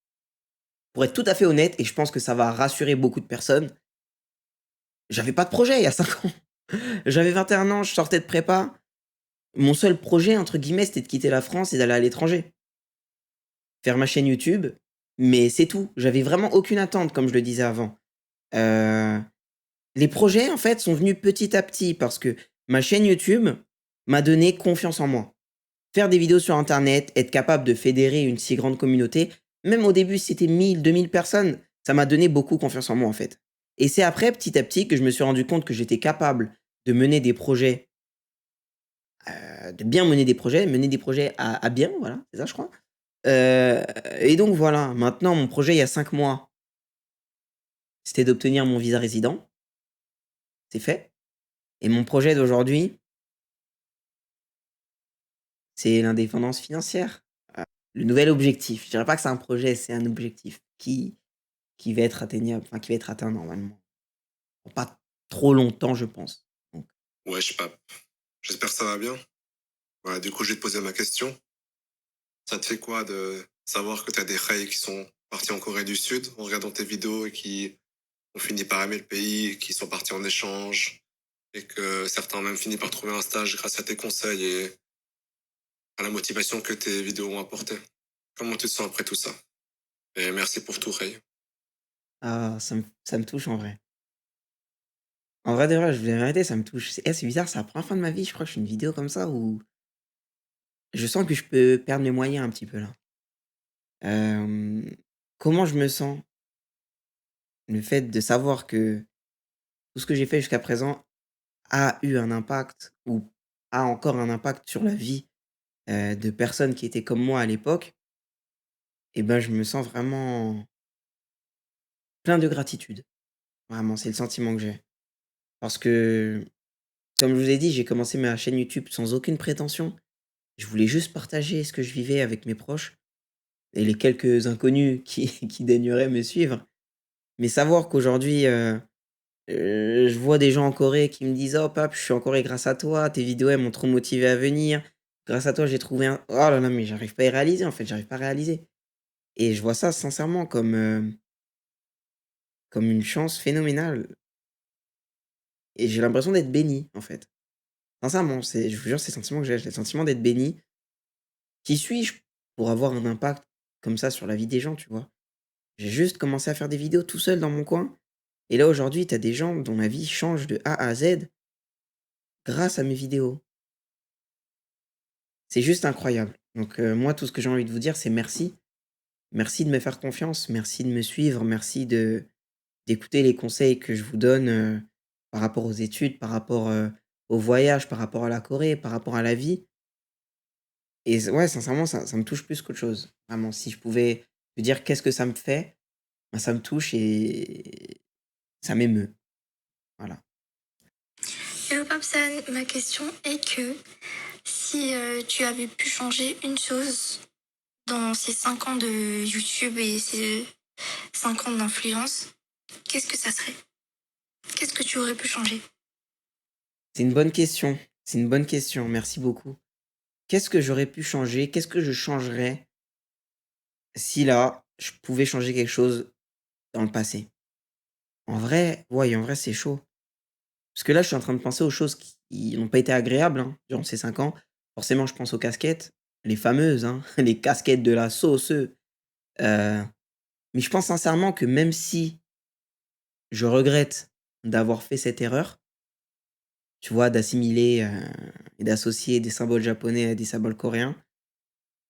pour être tout à fait honnête, et je pense que ça va rassurer beaucoup de personnes, j'avais pas de projet il y a 5 ans. J'avais 21 ans, je sortais de prépa. Mon seul projet, entre guillemets, c'était de quitter la France et d'aller à l'étranger. Faire ma chaîne YouTube, mais c'est tout. J'avais vraiment aucune attente, comme je le disais avant. Heu, les projets, en fait, sont venus petit à petit parce que ma chaîne YouTube m'a donné confiance en moi. Faire des vidéos sur internet, être capable de fédérer une si grande communauté, même au début, c'était 1000, 2000 personnes, ça m'a donné beaucoup confiance en moi, en fait. Et c'est après, petit à petit, que je me suis rendu compte que j'étais capable de mener des projets, de bien mener des projets à bien, voilà, c'est ça, je crois. Et donc voilà, maintenant mon projet il y a 5 mois, c'était d'obtenir mon visa résident, c'est fait. Et mon projet d'aujourd'hui, c'est l'indépendance financière. Le nouvel objectif. Je dirais pas que c'est un projet, c'est un objectif qui va être atteignable, enfin qui va être atteint normalement. Dans pas trop longtemps, je pense. Donc, Wesh, Pape. J'espère que ça va bien. Ouais, du coup, je vais te poser ma question. Ça te fait quoi de savoir que t'as des frères qui sont partis en Corée du Sud en regardant tes vidéos et qui ont fini par aimer le pays, qui sont partis en échange et que certains ont même fini par trouver un stage grâce à tes conseils et à la motivation que tes vidéos ont apporté. Comment tu te sens après tout ça? Et merci pour tout, Ray. ah, ça me touche en vrai. En vrai de vrai, je vous dis la vérité, ça me touche. C'est bizarre, c'est la première fois de ma vie, je crois que je fais une vidéo comme ça où je sens que je peux perdre mes moyens un petit peu là. Hem, comment je me sens? Le fait de savoir que tout ce que j'ai fait jusqu'à présent a eu un impact ou a encore un impact sur la vie, de personnes qui étaient comme moi à l'époque, et ben, je me sens vraiment plein de gratitude. Vraiment, c'est le sentiment que j'ai. Parce que, comme je vous ai dit, j'ai commencé ma chaîne YouTube sans aucune prétention. Je voulais juste partager ce que je vivais avec mes proches et les quelques inconnus qui qui daigneraient me suivre. Mais savoir qu'aujourd'hui, je vois des gens en Corée qui me disent: «Oh Pape, je suis en Corée grâce à toi, tes vidéos, elles m'ont trop motivé à venir. Grâce à toi, j'ai trouvé un» oh là là, mais j'arrive pas à y réaliser, en fait, j'arrive pas à réaliser. Et je vois ça sincèrement comme, comme une chance phénoménale et j'ai l'impression d'être béni, en fait. Sincèrement, c'est je vous jure, c'est le sentiment que j'ai le sentiment d'être béni. Qui suis-je pour avoir un impact comme ça sur la vie des gens, tu vois? J'ai juste commencé à faire des vidéos tout seul dans mon coin et là, aujourd'hui, tu as des gens dont la vie change de A à Z grâce à mes vidéos. C'est juste incroyable. Donc moi, tout ce que j'ai envie de vous dire, c'est merci. Merci de me faire confiance, merci de me suivre, merci de d'écouter les conseils que je vous donne, par rapport aux études, par rapport, au voyage, par rapport à la Corée, par rapport à la vie. Et ouais, sincèrement, ça me touche plus qu'autre chose. Vraiment, si je pouvais vous dire qu'est-ce que ça me fait, bah, ça me touche et ça m'émeut. Voilà. Hello Papsan, ma question est que si tu avais pu changer une chose dans ces 5 ans de YouTube et ces 5 ans d'influence, qu'est-ce que ça serait? Qu'est-ce que tu aurais pu changer? C'est une bonne question. C'est une bonne question, merci beaucoup. Qu'est-ce que j'aurais pu changer? Qu'est-ce que je changerais si là, je pouvais changer quelque chose dans le passé? En vrai, ouais, en vrai, c'est chaud. Parce que là, je suis en train de penser aux choses qui n'ont pas été agréables, hein, durant ces 5 ans. Forcément, je pense aux casquettes, les fameuses, hein, les casquettes de la sauce. Mais je pense sincèrement que même si je regrette d'avoir fait cette erreur, tu vois, d'assimiler, et d'associer des symboles japonais à des symboles coréens.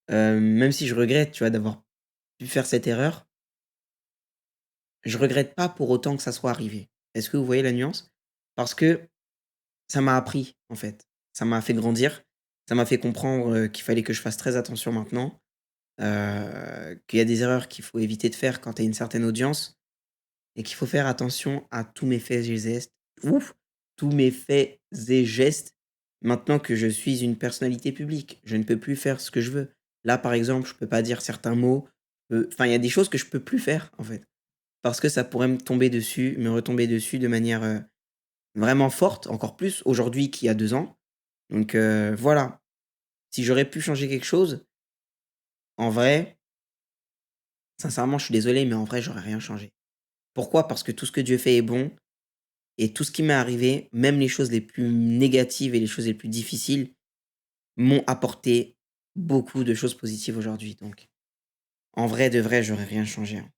Même si je regrette, tu vois, d'avoir pu faire cette erreur, je regrette pas pour autant que ça soit arrivé. Est-ce que vous voyez la nuance? Parce que ça m'a appris, en fait. Ça m'a fait grandir, ça m'a fait comprendre, qu'il fallait que je fasse très attention maintenant, qu'il y a des erreurs qu'il faut éviter de faire quand tu as une certaine audience et qu'il faut faire attention à tous mes faits et gestes ouf! Tous mes faits et gestes maintenant que je suis une personnalité publique. Je ne peux plus faire ce que je veux. Là, par exemple, je peux pas dire certains mots, enfin, il y a des choses que je peux plus faire, en fait, parce que ça pourrait me retomber dessus de manière, vraiment forte, encore plus aujourd'hui qu'il y a 2 ans. Donc voilà. Si j'aurais pu changer quelque chose, en vrai, sincèrement, je suis désolé, mais en vrai, j'aurais rien changé. Pourquoi? Parce que tout ce que Dieu fait est bon et tout ce qui m'est arrivé, même les choses les plus négatives et les choses les plus difficiles, m'ont apporté beaucoup de choses positives aujourd'hui. Donc en vrai de vrai, j'aurais rien changé, hein.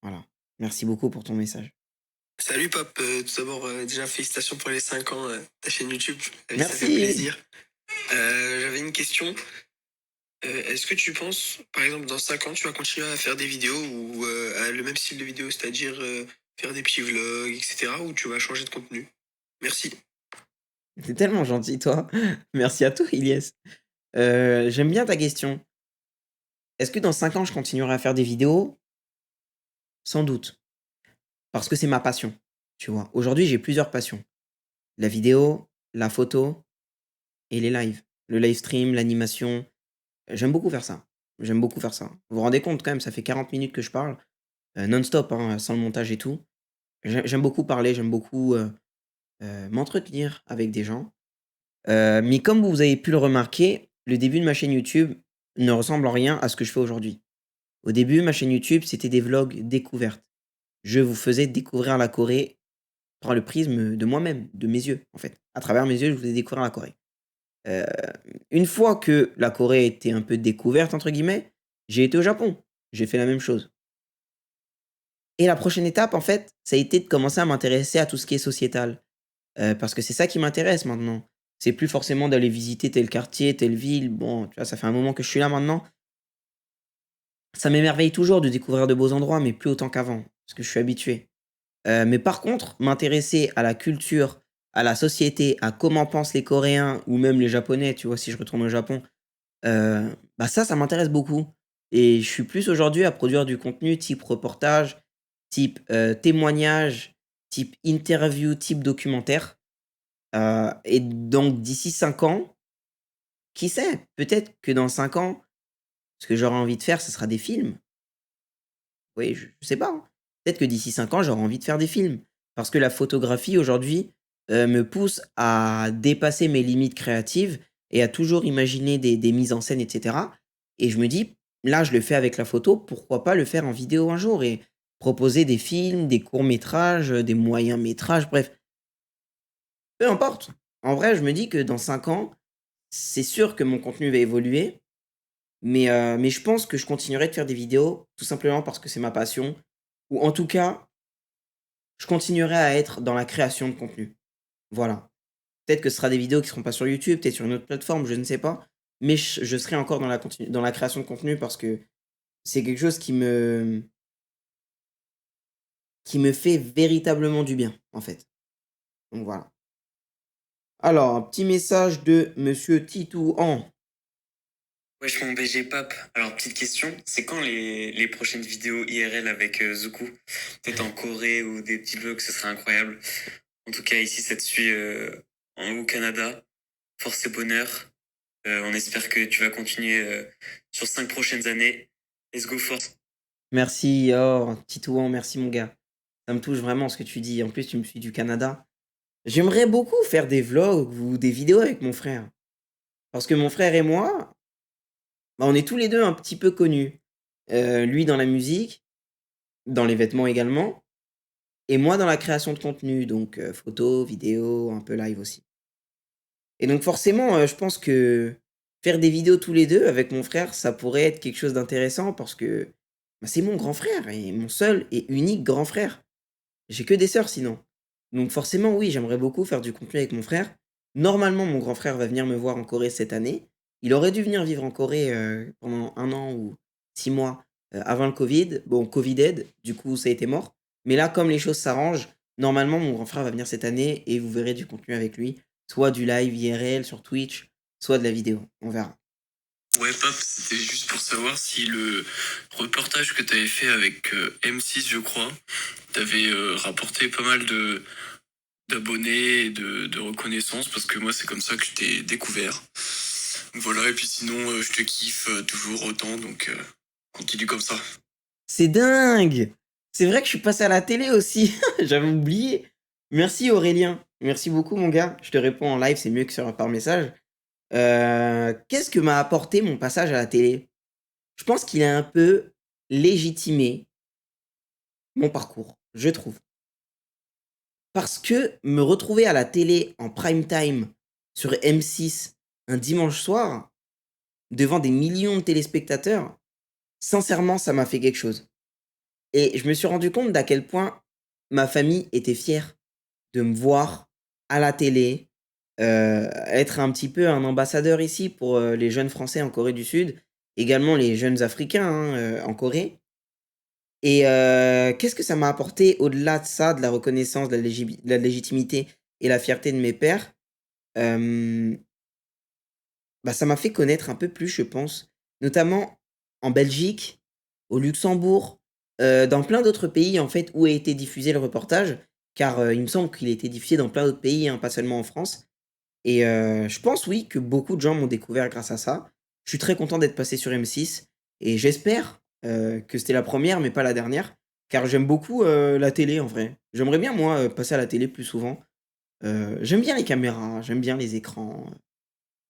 Voilà. Merci beaucoup pour ton message. Salut Pop, tout d'abord déjà félicitations pour les 5 ans de ta chaîne YouTube, ça fait Merci! plaisir. J'avais une question. Est-ce que tu penses, par exemple, dans 5 ans, tu vas continuer à faire des vidéos ou à le même style de vidéo, c'est-à-dire faire des petits vlogs, etc. ou tu vas changer de contenu? Merci. Tu tellement gentil, toi. Merci à toi, Ilyes. J'aime bien ta question. Est-ce que dans 5 ans, je continuerai à faire des vidéos? Sans doute, parce que c'est ma passion, tu vois? Aujourd'hui, j'ai plusieurs passions. La vidéo, la photo et les lives. Le live stream, l'animation, j'aime beaucoup faire ça. J'aime beaucoup faire ça. Vous vous rendez compte quand même, ça fait 40 minutes que je parle, non-stop, hein, sans le montage et tout. J'aime beaucoup parler, j'aime beaucoup, m'entretenir avec des gens. Mais comme vous avez pu le remarquer, le début de ma chaîne YouTube ne ressemble en rien à ce que je fais aujourd'hui. Au début, ma chaîne YouTube, c'était des vlogs découvertes. Je vous faisais découvrir la Corée par le prisme de moi-même, de mes yeux, en fait. À travers mes yeux, je vous faisais découvrir la Corée. Heu, une fois que la Corée était un peu «découverte» entre guillemets, j'ai été au Japon. J'ai fait la même chose. Et la prochaine étape, en fait, ça a été de commencer à m'intéresser à tout ce qui est sociétal. Parce que c'est ça qui m'intéresse maintenant. C'est plus forcément d'aller visiter tel quartier, telle ville. Bon, tu vois, ça fait un moment que je suis là maintenant. Ça m'émerveille toujours de découvrir de beaux endroits, mais plus autant qu'avant, parce que je suis habitué. Mais par contre, m'intéresser à la culture, à la société, à comment pensent les Coréens ou même les Japonais, tu vois, si je retourne au Japon, bah, ça m'intéresse beaucoup et je suis plus aujourd'hui à produire du contenu type reportage, type, témoignage, type interview, type documentaire, et donc d'ici 5 ans, qui sait? Peut-être que dans 5 ans, ce que j'aurais envie de faire, ce sera des films. Oui, je sais pas, hein. Peut-être que d'ici 5 ans, j'aurai envie de faire des films. Parce que la photographie aujourd'hui, me pousse à dépasser mes limites créatives et à toujours imaginer des mises en scène et cetera et je me dis: «Là, je le fais avec la photo, pourquoi pas le faire en vidéo un jour?» et proposer des films, des courts métrages, des moyens métrages, bref. Peu importe. En vrai, je me dis que dans 5 ans, c'est sûr que mon contenu va évoluer, mais je pense que je continuerai de faire des vidéos, tout simplement parce que c'est ma passion ou en tout cas, je continuerai à être dans la création de contenu. Voilà. Peut-être que ce sera des vidéos qui seront pas sur YouTube, peut-être sur une autre plateforme, je ne sais pas, mais je serai encore dans la création de contenu parce que c'est quelque chose qui me fait véritablement du bien, en fait. Donc voilà. Alors, un petit message de monsieur Titouan. Wesh mon BG Pop, alors petite question, c'est quand les prochaines vidéos IRL avec Zuku? Peut-être en Corée ou des petits vlogs, ce serait incroyable. En tout cas ici ça te suit au Canada, force et bonheur. On espère que tu vas continuer sur 5 prochaines années. Let's go force. Merci, oh, Titouan, merci mon gars. Ça me touche vraiment ce que tu dis. En plus, tu me suis du Canada. J'aimerais beaucoup faire des vlogs ou des vidéos avec mon frère. Parce que mon frère et moi, bah, on est tous les 2 un petit peu connus. Lui dans la musique, dans les vêtements également, et moi dans la création de contenu, donc photos, vidéos, un peu live aussi. Et donc forcément, je pense que faire des vidéos tous les 2 avec mon frère, ça pourrait être quelque chose d'intéressant parce que, bah, c'est mon grand frère et mon seul et unique grand frère. J'ai que des sœurs sinon. Donc forcément, oui, j'aimerais beaucoup faire du contenu avec mon frère. Normalement, mon grand frère va venir me voir en Corée cette année. Il aurait dû venir vivre en Corée, pendant 1 an ou 6 mois, avant le covid. Bon, covid aide, du coup, ça a été mort. Mais là, comme les choses s'arrangent, normalement, mon grand frère va venir cette année et vous verrez du contenu avec lui. Soit du live IRL sur Twitch, soit de la vidéo. On verra. Ouais, Pape, c'était juste pour savoir si le reportage que t'avais fait avec M6, je crois, t'avais rapporté pas mal d'abonnés et de reconnaissance, parce que moi, c'est comme ça que je t'ai découvert. Voilà, et puis sinon, je te kiffe toujours autant, donc continue comme ça. C'est dingue! C'est vrai que je suis passé à la télé aussi. J'avais oublié. Merci Aurélien. Merci beaucoup mon gars. Je te réponds en live, c'est mieux que par message. Qu'est-ce que m'a apporté mon passage à la télé? Je pense qu'il a un peu légitimé mon parcours, je trouve. Parce que me retrouver à la télé en prime time sur M6 un dimanche soir, devant des millions de téléspectateurs, sincèrement, ça m'a fait quelque chose. Et je me suis rendu compte d'à quel point ma famille était fière de me voir à la télé, être un petit peu un ambassadeur ici pour, les jeunes Français en Corée du Sud, également les jeunes Africains, hein, en Corée. Et qu'est-ce que ça m'a apporté au-delà de ça, de la reconnaissance, de la légitimité et la fierté de mes pairs? Hem, Bah, ça m'a fait connaître un peu plus, je pense, notamment en Belgique, au Luxembourg, dans plein d'autres pays, en fait, où a été diffusé le reportage, car, il me semble qu'il a été diffusé dans plein d'autres pays, hein, pas seulement en France. Et je pense, oui, que beaucoup de gens m'ont découvert grâce à ça. Je suis très content d'être passé sur M6 et j'espère, que c'était la première, mais pas la dernière, car j'aime beaucoup, la télé, en vrai. J'aimerais bien, moi, passer à la télé plus souvent. J'aime bien les caméras, j'aime bien les écrans.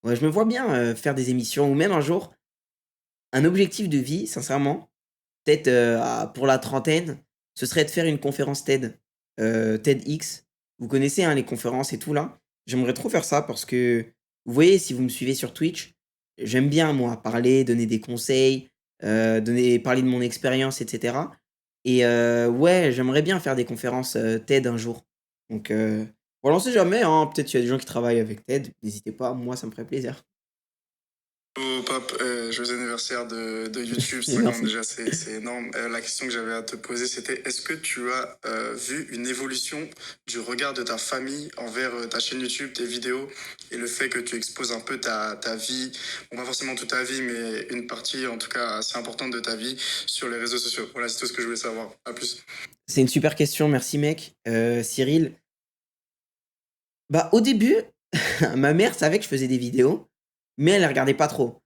Ouais, je me vois bien, faire des émissions ou même un jour, un objectif de vie, sincèrement, peut-être, pour la trentaine, ce serait de faire une conférence TED, TEDx. Vous connaissez, hein, les conférences et tout là? J'aimerais trop faire ça parce que, vous voyez, si vous me suivez sur Twitch, j'aime bien moi parler, donner des conseils, parler de mon expérience et cetera et ouais, j'aimerais bien faire des conférences, TED un jour. Donc voilà, on sait jamais, hein, peut-être qu'il y a des gens qui travaillent avec TED, n'hésitez pas, moi ça me ferait plaisir. Oh, Pape, joyeux anniversaire de YouTube, 5 ans Merci. déjà, c'est énorme. La question que j'avais à te poser, c'était est-ce que tu as vu une évolution du regard de ta famille envers ta chaîne YouTube, tes vidéos, et le fait que tu exposes un peu ta vie, bon, pas forcément toute ta vie, mais une partie, en tout cas, assez importante de ta vie sur les réseaux sociaux? Voilà, c'est tout ce que je voulais savoir. À plus. C'est une super question, merci mec. Cyril, bah, au début, ma mère savait que je faisais des vidéos, mais elle les regardait pas trop.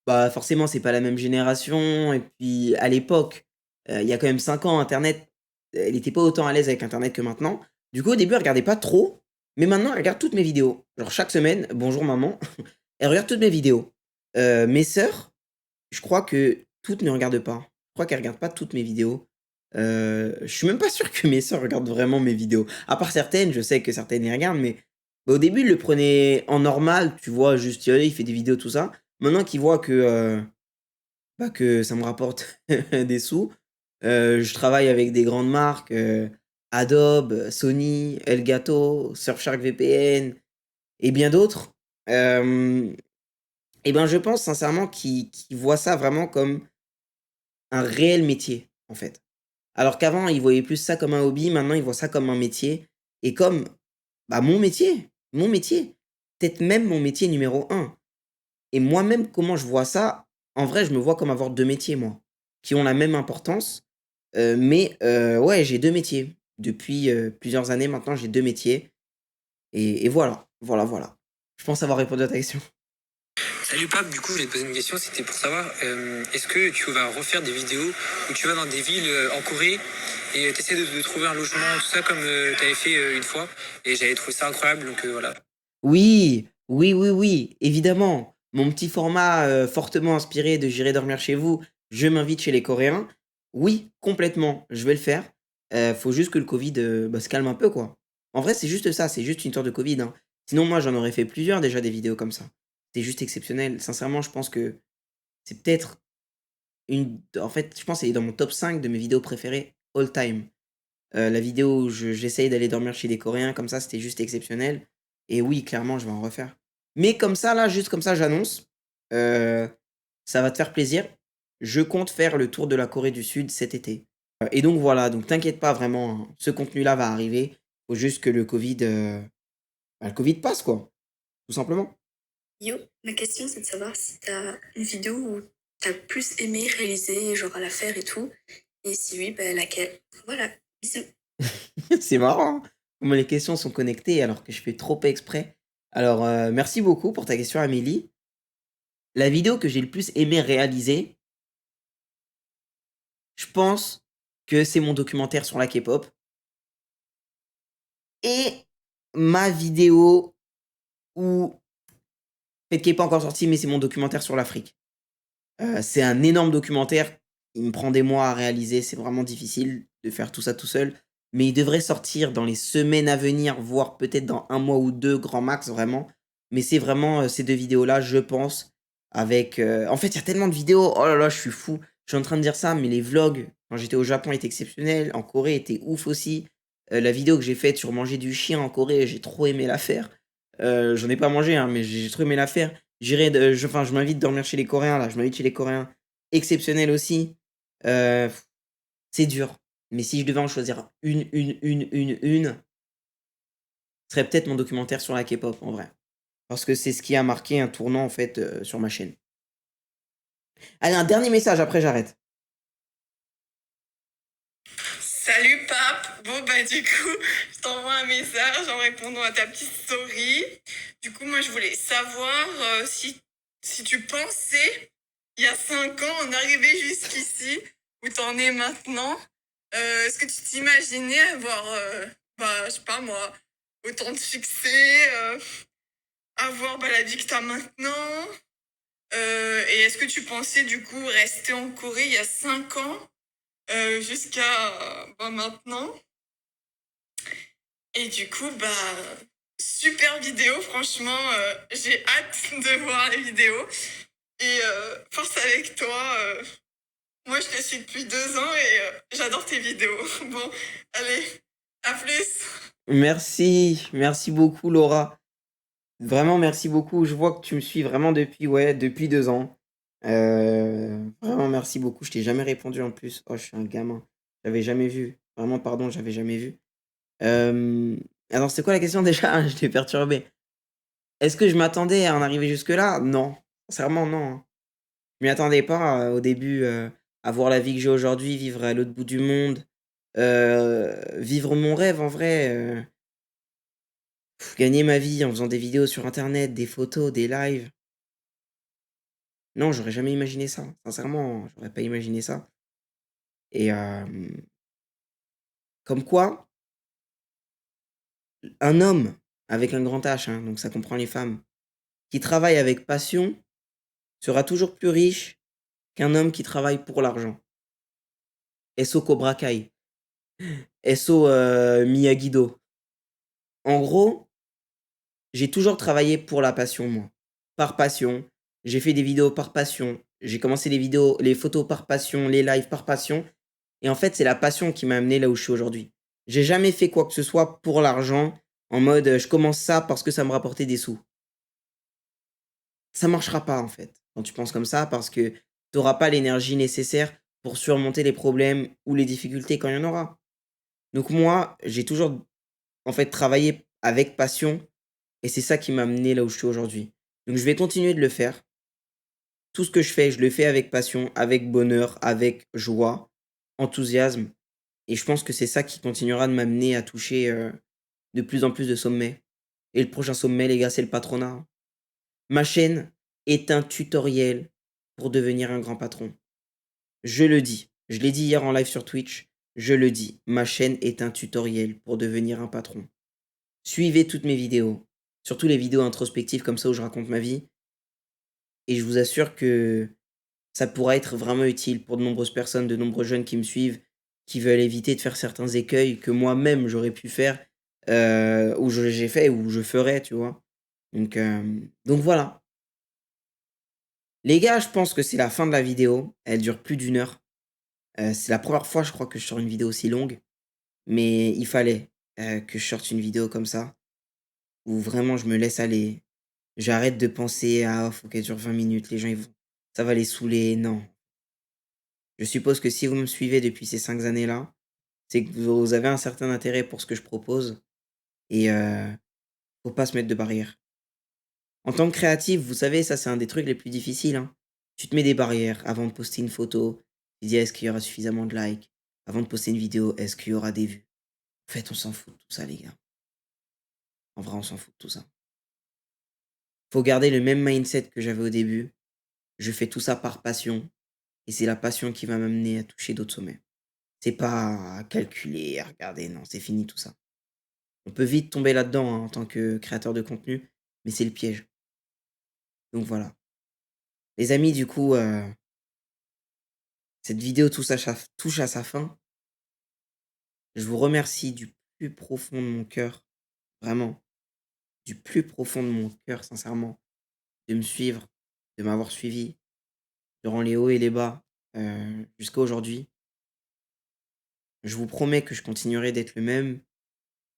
Bah, forcément, c'est pas la même génération et puis à l'époque, il y a quand même 5 ans, internet, elle était pas autant à l'aise avec internet que maintenant. Du coup, au début, elle regardait pas trop, mais maintenant, elle regarde toutes mes vidéos. Genre chaque semaine, bonjour maman, elle regarde toutes mes vidéos. Mes sœurs, je crois que toutes ne regardent pas. Je crois qu'elles regardent pas toutes mes vidéos. Je suis même pas sûr que mes sœurs regardent vraiment mes vidéos. À part certaines, je sais que certaines les regardent, mais bah, au début, ils le prenaient en normal, tu vois? Juste, il fait des vidéos, tout ça. Maintenant qu'ils voient que, bah, que ça me rapporte des sous, je travaille avec des grandes marques, Adobe, Sony, Elgato, Surfshark VPN et bien d'autres. Hem Et ben, je pense sincèrement qu'ils voient ça vraiment comme un réel métier, en fait. Alors qu'avant, ils voyaient plus ça comme un hobby, maintenant ils voient ça comme un métier et comme, bah, mon métier, peut-être même mon métier numéro un. Et moi-même, comment je vois ça, en vrai, je me vois comme avoir 2 métiers, moi, qui ont la même importance, mais ouais, j'ai 2 métiers. Depuis, plusieurs années maintenant, j'ai 2 métiers et voilà, voilà, voilà. Je pense avoir répondu à ta question. Salut Pape, du coup, je voulais te poser une question, c'était pour savoir, est-ce que tu vas refaire des vidéos où tu vas dans des villes en Corée et tu essaies de trouver un logement, tout ça, comme tu avais fait une fois, et j'avais trouvé ça incroyable, donc voilà. Oui, oui, oui, oui, évidemment. Mon petit format, fortement inspiré de «J'irai dormir chez vous, je m'invite chez les Coréens». Oui, complètement, je vais le faire. Faut juste que le covid, bah, se calme un peu, quoi. En vrai, c'est juste ça, c'est juste une histoire de covid, hein. Sinon, moi, j'en aurais fait plusieurs déjà des vidéos comme ça. C'est juste exceptionnel. Sincèrement, je pense que c'est peut-être une en fait, je pense que c'est dans mon top 5 de mes vidéos préférées all time. La vidéo où j'essaye d'aller dormir chez des Coréens comme ça, c'était juste exceptionnel et oui, clairement, je vais en refaire. Mais comme ça là, juste comme ça, j'annonce, heu, ça va te faire plaisir. Je compte faire le tour de la Corée du Sud cet été. Et donc voilà, donc t'inquiète pas vraiment, hein, ce contenu-là va arriver. Faut juste que le Covid passe quoi, tout simplement. Yo, ma question c'est de savoir si t'as une vidéo où t'as le plus aimé réaliser, genre à la faire et tout. Et si oui, bah laquelle? Voilà, bisous. C'est marrant, hein, comment les questions sont connectées alors que je fais trop exprès. Alors, merci beaucoup pour ta question Amélie. La vidéo que j'ai le plus aimé réaliser, je pense que c'est mon documentaire sur la K-pop et ma vidéo où peut-être qui est pas encore sortie, mais c'est mon documentaire sur l'Afrique. C'est un énorme documentaire, il me prend des mois à réaliser, c'est vraiment difficile de faire tout ça tout seul, mais il devrait sortir dans les semaines à venir, voire peut-être dans un mois ou 2 grand max vraiment. Mais c'est vraiment, ces 2 vidéos-là, je pense, avec, en fait, il y a tellement de vidéos, oh là là, je suis fou. Je suis en train de dire ça, mais les vlogs quand j'étais au Japon étaient exceptionnels, en Corée étaient ouf aussi. La vidéo que j'ai faite sur manger du chien en Corée, j'ai trop aimé la faire. J'en ai pas mangé, hein, mais j'ai trop aimé la faire. J'irai de je m'invite dormir chez les Coréens là, je m'invite chez les Coréens. Exceptionnel aussi. Heu, c'est dur, mais si je devais en choisir une, ce serait peut-être mon documentaire sur la K-pop en vrai. Parce que c'est ce qui a marqué un tournant en fait, sur ma chaîne. Allez, un dernier message, après j'arrête. Salut Pape, bon bah du coup je t'envoie un message en répondant à ta petite story. Du coup moi je voulais savoir si tu pensais il y a 5 ans en arriver jusqu'ici où t'en es maintenant. Est-ce que tu t'imaginais avoir bah je sais pas moi autant de succès, avoir bah, la vie que t'as maintenant, et est-ce que tu pensais du coup rester en Corée il y a 5 ans jusqu'à bah, maintenant. Et du coup, bah, super vidéo, franchement, j'ai hâte de voir les vidéos. Et force avec toi. Moi, je te suis depuis 2 ans et j'adore tes vidéos. Bon, allez, à plus. Merci beaucoup Laura. Vraiment merci beaucoup. Je vois que tu me suis vraiment depuis, ouais, depuis 2 ans. Vraiment merci beaucoup. Je t'ai jamais répondu en plus. Oh, je suis un gamin. J'avais jamais vu. Vraiment pardon, j'avais jamais vu. Alors c'est quoi la question déjà? Je t'ai perturbé. Est-ce que je m'attendais à en arriver jusque-là? Non, sincèrement non, hein. Je m'y attendais pas, au début, à voir la vie que j'ai aujourd'hui, vivre à l'autre bout du monde, vivre mon rêve en vrai, gagner ma vie en faisant des vidéos sur internet, des photos, des lives. Non, j'aurais jamais imaginé ça. Sincèrement, j'aurais pas imaginé ça et comme quoi un homme avec un grand H, hein, donc ça comprend les femmes, qui travaille avec passion sera toujours plus riche qu'un homme qui travaille pour l'argent. SO Cobra Kai, SO, Miyagi-Do. En gros, j'ai toujours travaillé pour la passion moi. Par passion, j'ai fait des vidéos par passion, j'ai commencé les photos par passion, les lives par passion et en fait, c'est la passion qui m'a amené là où je suis aujourd'hui. J'ai jamais fait quoi que ce soit pour l'argent, en mode, je commence ça parce que ça me rapportait des sous. Ça marchera pas en fait, quand tu penses comme ça, parce que tu auras pas l'énergie nécessaire pour surmonter les problèmes ou les difficultés quand il y en aura. Donc moi, j'ai toujours, en fait, travaillé avec passion et c'est ça qui m'a amené là où je suis aujourd'hui. Donc je vais continuer de le faire. Tout ce que je le fais avec passion, avec bonheur, avec joie, enthousiasme et je pense que c'est ça qui continuera de m'amener à toucher, de plus en plus de sommets et le prochain sommet, les gars, c'est le patronat, hein. Ma chaîne est un tutoriel pour devenir un grand patron. Je le dis, je l'ai dit hier en live sur Twitch, je le dis, ma chaîne est un tutoriel pour devenir un patron. Suivez toutes mes vidéos, surtout les vidéos introspectives comme ça où je raconte ma vie et je vous assure que ça pourra être vraiment utile pour de nombreuses personnes, de nombreux jeunes qui me suivent, qui veulent éviter de faire certains écueils que moi-même j'aurais pu faire, ou j'ai fait ou je ferais, tu vois? Donc voilà. Les gars, je pense que c'est la fin de la vidéo. Elle dure plus d'1 heure. C'est la première fois, je crois, que je sors une vidéo aussi longue. Mais il fallait que je sorte une vidéo comme ça, où vraiment je me laisse aller. J'arrête de penser à «Oh, faut qu'elle dure 20 minutes, les gens ils vont ça va les saouler». Non. Je suppose que si vous me suivez depuis ces 5 années-là, c'est que vous avez un certain intérêt pour ce que je propose et faut pas se mettre de barrières. En tant que créatif, vous savez, ça, c'est un des trucs les plus difficiles, hein. Tu te mets des barrières avant de poster une photo. Tu dis: «Est-ce qu'il y aura suffisamment de likes?» Avant de poster une vidéo: «Est-ce qu'il y aura des vues?» En fait, on s'en fout de tout ça, les gars. En vrai, on s'en fout de tout ça. Faut garder le même mindset que j'avais au début. Je fais tout ça par passion et c'est la passion qui va m'amener à toucher d'autres sommets. C'est pas à calculer, à regarder, non, c'est fini tout ça. On peut vite tomber là-dedans, hein, en tant que créateur de contenu, mais c'est le piège. Donc voilà. Les amis, du coup, cette vidéo touche à sa fin. Je vous remercie du plus profond de mon cœur, vraiment, du plus profond de mon cœur, sincèrement, de me suivre, de m'avoir suivi durant les hauts et les bas, jusqu'à aujourd'hui. Je vous promets que je continuerai d'être le même.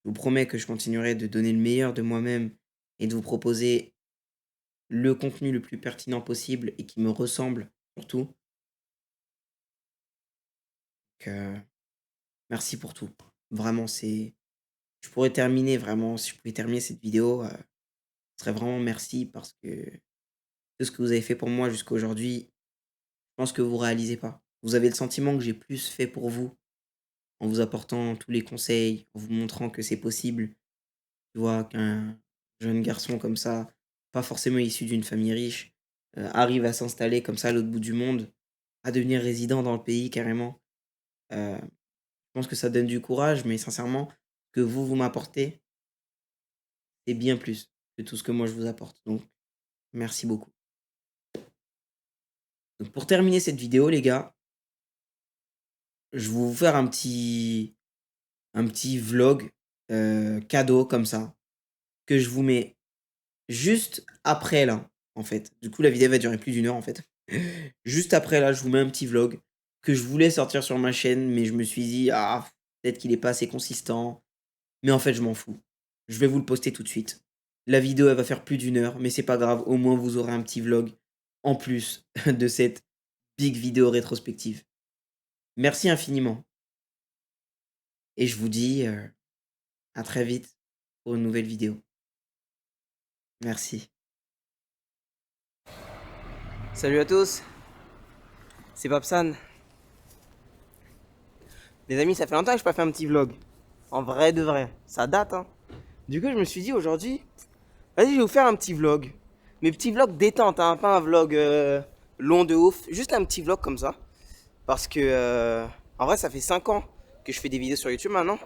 Je vous promets que je continuerai de donner le meilleur de moi-même et de vous proposer le contenu le plus pertinent possible et qui me ressemble surtout. Donc, merci pour tout. Vraiment, je pourrais terminer vraiment, si je pouvais terminer cette vidéo, ce serait vraiment merci parce que tout ce que vous avez fait pour moi jusqu'à aujourd'hui, je pense que vous réalisez pas. Vous avez le sentiment que j'ai plus fait pour vous en vous apportant tous les conseils, en vous montrant que c'est possible. Tu vois, qu'un jeune garçon comme ça, pas forcément issu d'une famille riche, arrive à s'installer comme ça à l'autre bout du monde, à devenir résident dans le pays carrément. Je pense que ça donne du courage, mais sincèrement, ce que vous m'apportez, c'est bien plus que tout ce que moi je vous apporte. Donc, merci beaucoup. Donc, pour terminer cette vidéo, les gars, je vais vous faire un petit vlog cadeau comme ça, que je vous mets juste après là, en fait. Du coup, la vidéo va durer plus d'1 heure en fait. Juste après là, je vous mets un petit vlog que je voulais sortir sur ma chaîne, mais je me suis dit: «Ah, peut-être qu'il est pas assez consistant». Mais en fait, je m'en fous. Je vais vous le poster tout de suite. La vidéo, elle va faire plus d'1 heure, mais c'est pas grave, au moins vous aurez un petit vlog en plus de cette big vidéo rétrospective. Merci infiniment. Et je vous dis à très vite pour une nouvelle vidéo. Merci. Salut à tous, c'est Papsan. Les amis, ça fait longtemps que je n'ai pas fait un petit vlog. En vrai de vrai, ça date hein. Du coup, je me suis dit aujourd'hui, vas-y, je vais vous faire un petit vlog. Mais petit vlog détente, hein, pas un vlog long de ouf. Juste un petit vlog comme ça. Parce que, en vrai, ça fait 5 ans que je fais des vidéos sur YouTube maintenant.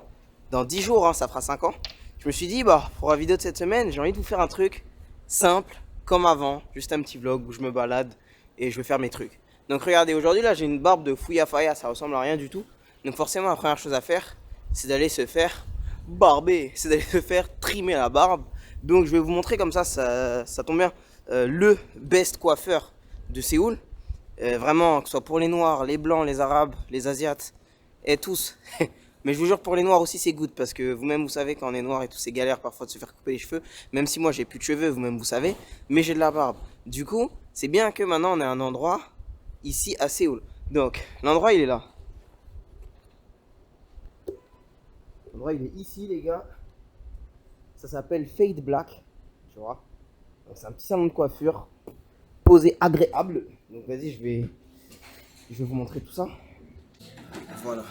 Dans 10 jours, hein, ça fera 5 ans. Je me suis dit, bah, pour la vidéo de cette semaine, j'ai envie de vous faire un truc simple, comme avant. Juste un petit vlog où je me balade et je vais faire mes trucs. Donc regardez, aujourd'hui, là, j'ai une barbe de Fouya Faya, ça ressemble à rien du tout. Donc forcément, la première chose à faire, c'est d'aller se faire barber. C'est d'aller se faire trimer la barbe. Donc je vais vous montrer comme ça tombe bien, le best coiffeur de Séoul. Vraiment, que ce soit pour les noirs, les blancs, les arabes, les asiates, et tous. Mais je vous jure, pour les noirs aussi, c'est good. Parce que vous-même, vous savez, quand on est noir et tout, c'est galère parfois de se faire couper les cheveux. Même si moi, j'ai plus de cheveux, vous-même, vous savez. Mais j'ai de la barbe. Du coup, c'est bien que maintenant, on ait un endroit ici à Séoul. Donc, l'endroit, il est là. L'endroit, il est ici, les gars. Ça s'appelle Fade Black. Tu vois. Donc, c'est un petit salon de coiffure. Posé agréable. Donc, vas-y, je vais vous montrer tout ça. Voilà.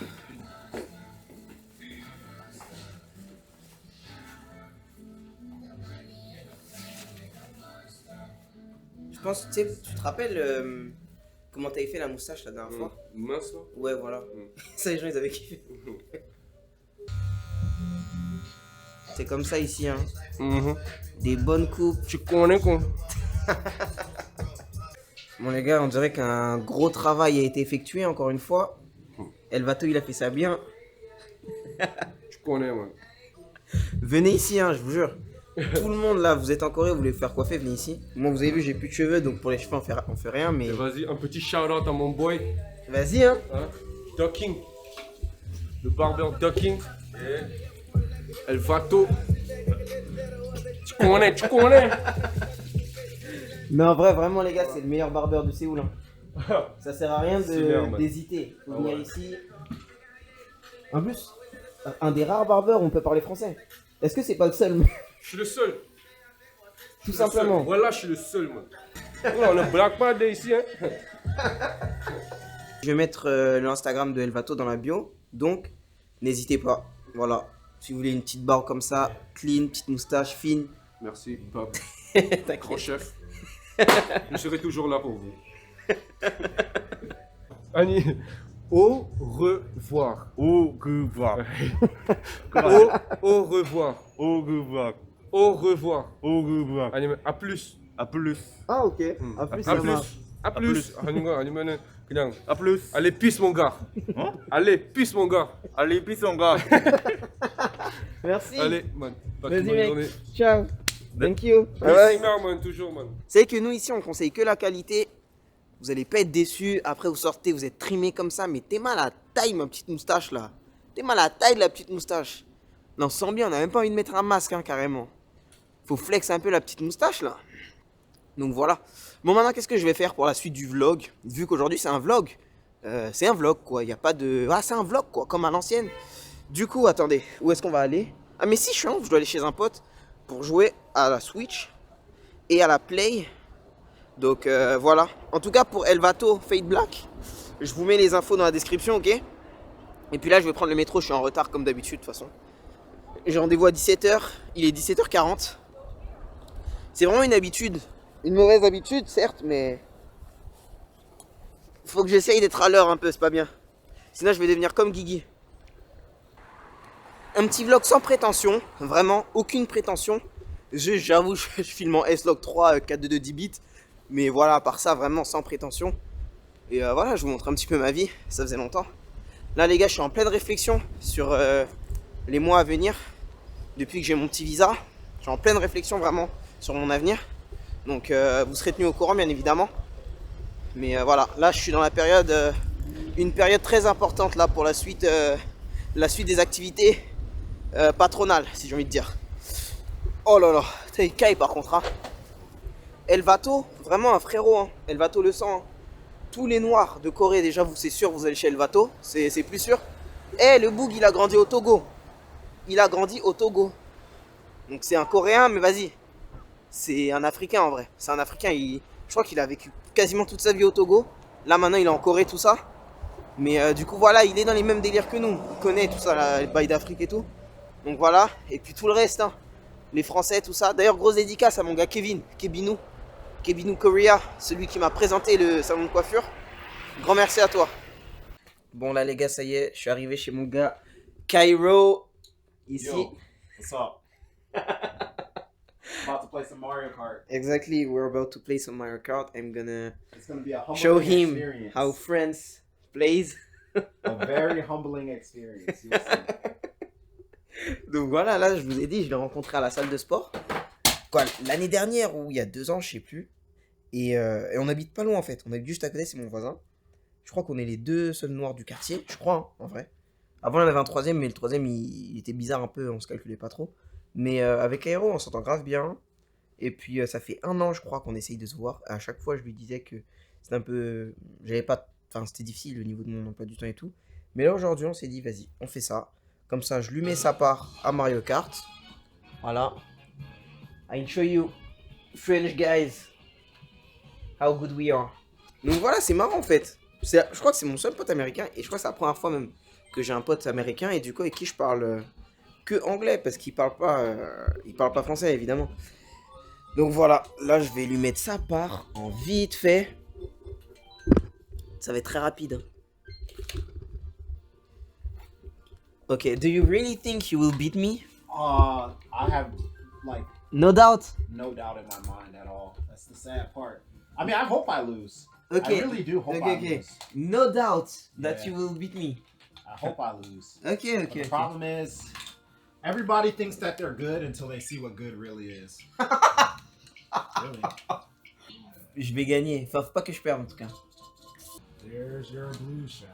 Je pense, tu sais, tu te rappelles comment t'avais fait la moustache la dernière fois? Mince là? Ouais, voilà. Ça, les gens, ils avaient kiffé. C'est comme ça ici, hein. Des bonnes coupes. Tu connais quoi? Bon, les gars, on dirait qu'un gros travail a été effectué, encore une fois. Elvato, il a fait ça bien. Tu connais, moi. Venez ici, hein, je vous jure. Tout le monde là, vous êtes en Corée, vous voulez vous faire coiffer, venez ici. Moi, vous avez vu, j'ai plus de cheveux, donc pour les cheveux, on fait rien, mais... Vas-y, un petit shout-out à mon boy. Vas-y, hein. Ducking. Le barbeur Ducking. Elvato. Tu connais, tu connais. Mais en vrai, vraiment, les gars, c'est le meilleur barbeur de Séoul. Hein. Ça sert à rien d'hésiter. Faut venir ici. En plus, un des rares barbeurs où on peut parler français. Est-ce que c'est pas le seul? Je suis le seul. Tout simplement. Seul. Voilà, je suis le seul, man. On ne blague pas ici, hein. Je vais mettre l'Instagram de Elvato dans la bio. Donc, n'hésitez pas. Voilà. Si vous voulez une petite barbe comme ça, clean, petite moustache fine. Merci, Bob. Grand chef. Je serai toujours là pour vous. Annie, au revoir. Au revoir. Au revoir. Au revoir. Au revoir. Au revoir. Annie, à plus. À plus. Ah, ok. À plus, ça marche. À plus. À plus. Allez, peace, mon gars. Hein? Allez, peace, mon gars. Allez, peace, mon gars. Merci. Allez, man. Vas-y, mec. Ciao. Thank you. Bye, man, toujours, man. C'est que nous, ici, on conseille que la qualité. Vous allez pas être déçus. Après, vous sortez, vous êtes trimé comme ça. Mais t'es mal à la taille, ma petite moustache, là. T'es mal à la taille de la petite moustache. Non, sent bien, on a même pas envie de mettre un masque, hein, carrément. Faut flex un peu la petite moustache, là. Donc voilà. Bon, maintenant, qu'est-ce que je vais faire pour la suite du vlog? Vu qu'aujourd'hui, c'est un vlog. C'est un vlog, quoi. Il n'y a pas de... Ah, c'est un vlog, quoi, comme à l'ancienne. Du coup, attendez. Où est-ce qu'on va aller? Ah, mais si, je suis en ouf. Je dois aller chez un pote pour jouer à la Switch et à la Play. Donc, voilà. En tout cas, pour Elvato Fade Black, je vous mets les infos dans la description, ok? Et puis là, je vais prendre le métro. Je suis en retard, comme d'habitude, de toute façon. J'ai rendez-vous à 17h. Il est 17h40. C'est vraiment une habitude. Une mauvaise habitude, certes, mais... Faut que j'essaye d'être à l'heure un peu, c'est pas bien. Sinon, je vais devenir comme Guigui. Un petit vlog sans prétention. Vraiment, aucune prétention. J'avoue, je filme en S-Log 3, 422 10 bits. Mais voilà, à part ça, vraiment sans prétention. Et voilà, je vous montre un petit peu ma vie. Ça faisait longtemps. Là, les gars, je suis en pleine réflexion sur les mois à venir. Depuis que j'ai mon petit visa. Je suis en pleine réflexion, vraiment, sur mon avenir. Donc vous serez tenus au courant bien évidemment. Mais voilà, là je suis dans la période, une période très importante là pour la suite des activités patronales, si j'ai envie de dire. Oh là là, c'est Kai par contre. Hein. Elvato, vraiment un frérot. Hein. Elvato le sang. Hein. Tous les noirs de Corée, déjà vous c'est sûr, vous allez chez Elvato, c'est plus sûr. Eh, le Boog il a grandi au Togo. Il a grandi au Togo. Donc c'est un Coréen, mais vas-y. C'est un Africain en vrai. C'est un Africain, je crois qu'il a vécu quasiment toute sa vie au Togo. Là maintenant il est en Corée, tout ça. Mais du coup voilà, il est dans les mêmes délires que nous. Il connaît tout ça, les bails d'Afrique et tout. Donc voilà, et puis tout le reste, hein. Les Français, tout ça. D'ailleurs, grosse dédicace à mon gars Kevin, Kebinou Korea, celui qui m'a présenté le salon de coiffure. Grand merci à toi. Bon là les gars, ça y est, je suis arrivé chez mon gars Cairo. Ici. Yo, what's up? About to play some Mario Kart. Exactly, we're about to play some Mario Kart. I'm gonna be a humbling show him experience. how friends plays. A very humbling experience. You'll see. Donc voilà, là je vous ai dit, je l'ai rencontré à la salle de sport. Quoi, l'année dernière ou il y a 2 ans, je sais plus. Et on habite pas loin en fait. On habite juste à côté, c'est mon voisin. Je crois qu'on est les 2 seuls noirs du quartier, je crois, hein, en vrai. Avant, il y en avait un 3ème, mais le 3ème, il était bizarre un peu, on se calculait pas trop. Mais avec Aero, on s'entend grave bien. Et puis, ça fait 1 an, je crois, qu'on essaye de se voir. À chaque fois, je lui disais que c'était un peu... J'avais pas... Enfin, c'était difficile au niveau de mon emploi du temps et tout. Mais là, aujourd'hui, on s'est dit, vas-y, on fait ça. Comme ça, je lui mets sa part à Mario Kart. Voilà. I'll show you, French guys, how good we are. Donc voilà, c'est marrant en fait. Je crois que c'est mon seul pote américain. Et je crois que c'est la première fois même que j'ai un pote américain. Et du coup, avec qui je parle que anglais. Parce qu'il parle pas français, évidemment. Donc voilà, là, je vais lui mettre sa part en vite fait. Ça va être très rapide. Ok, do you really think you will beat me? I have, like... No doubt. No doubt in my mind at all. That's the sad part. I mean, I hope I lose. Okay. I really do hope I lose. No doubt that you will beat me. I hope I lose. Okay. The problem is, everybody thinks that they're good until they see what good really is. Really. Je vais gagner. Enfin, faut pas que je perde en tout cas. There's your blue shell.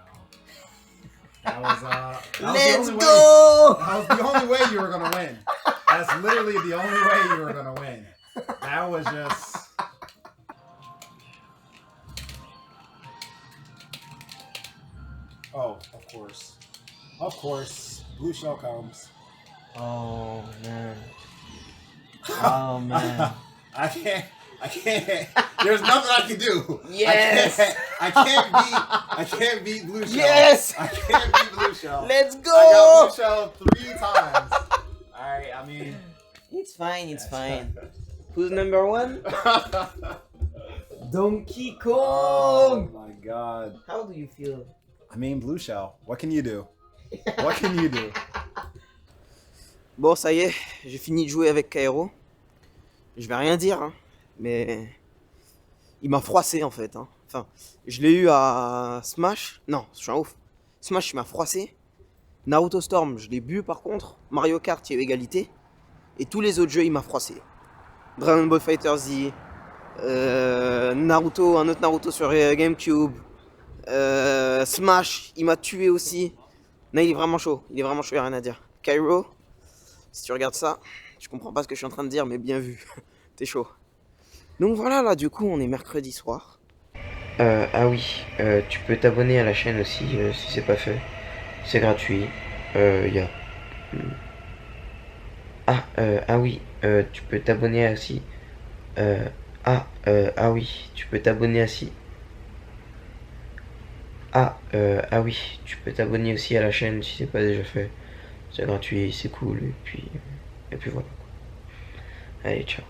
That was the Let's only go! Way, that was the only way you were gonna win. That's literally the only way you were gonna win. That was just. Oh, of course. Of course. Blue shell comes. Oh man. Oh man. I can't. There's nothing I can do. Yes. I can't beat blue shell. Yes. I can't beat blue shell. Let's go. I got blue shell 3 times. Alright, I mean. It's fine, it's fine. Who's number 1? Donkey Kong! Oh my god. How do you feel? I mean, blue shell. What can you do? What can you do? Bon, ça y est, j'ai fini de jouer avec Kairo. Je vais rien dire, hein, mais il m'a froissé en fait. Hein. Enfin, je l'ai eu à Smash. Non, je suis un ouf. Smash, il m'a froissé. Naruto Storm, je l'ai bu par contre. Mario Kart, il y a eu égalité. Et tous les autres jeux, il m'a froissé. Dragon Ball FighterZ, Naruto, un autre Naruto sur GameCube. Smash, il m'a tué aussi. Non, il est vraiment chaud. Il est vraiment chaud, il n'y a rien à dire. Kairo, si tu regardes ça, je comprends pas ce que je suis en train de dire, mais bien vu. T'es chaud. Donc voilà, là, du coup, on est mercredi soir. Ah oui, tu peux t'abonner à la chaîne aussi, si c'est pas fait. C'est gratuit. Y a... Ah oui, tu peux t'abonner aussi. Ah oui, tu peux t'abonner aussi. Ah oui, tu peux t'abonner aussi à la chaîne si c'est pas déjà fait. C'est gratuit, c'est cool, et puis voilà. Allez, ciao.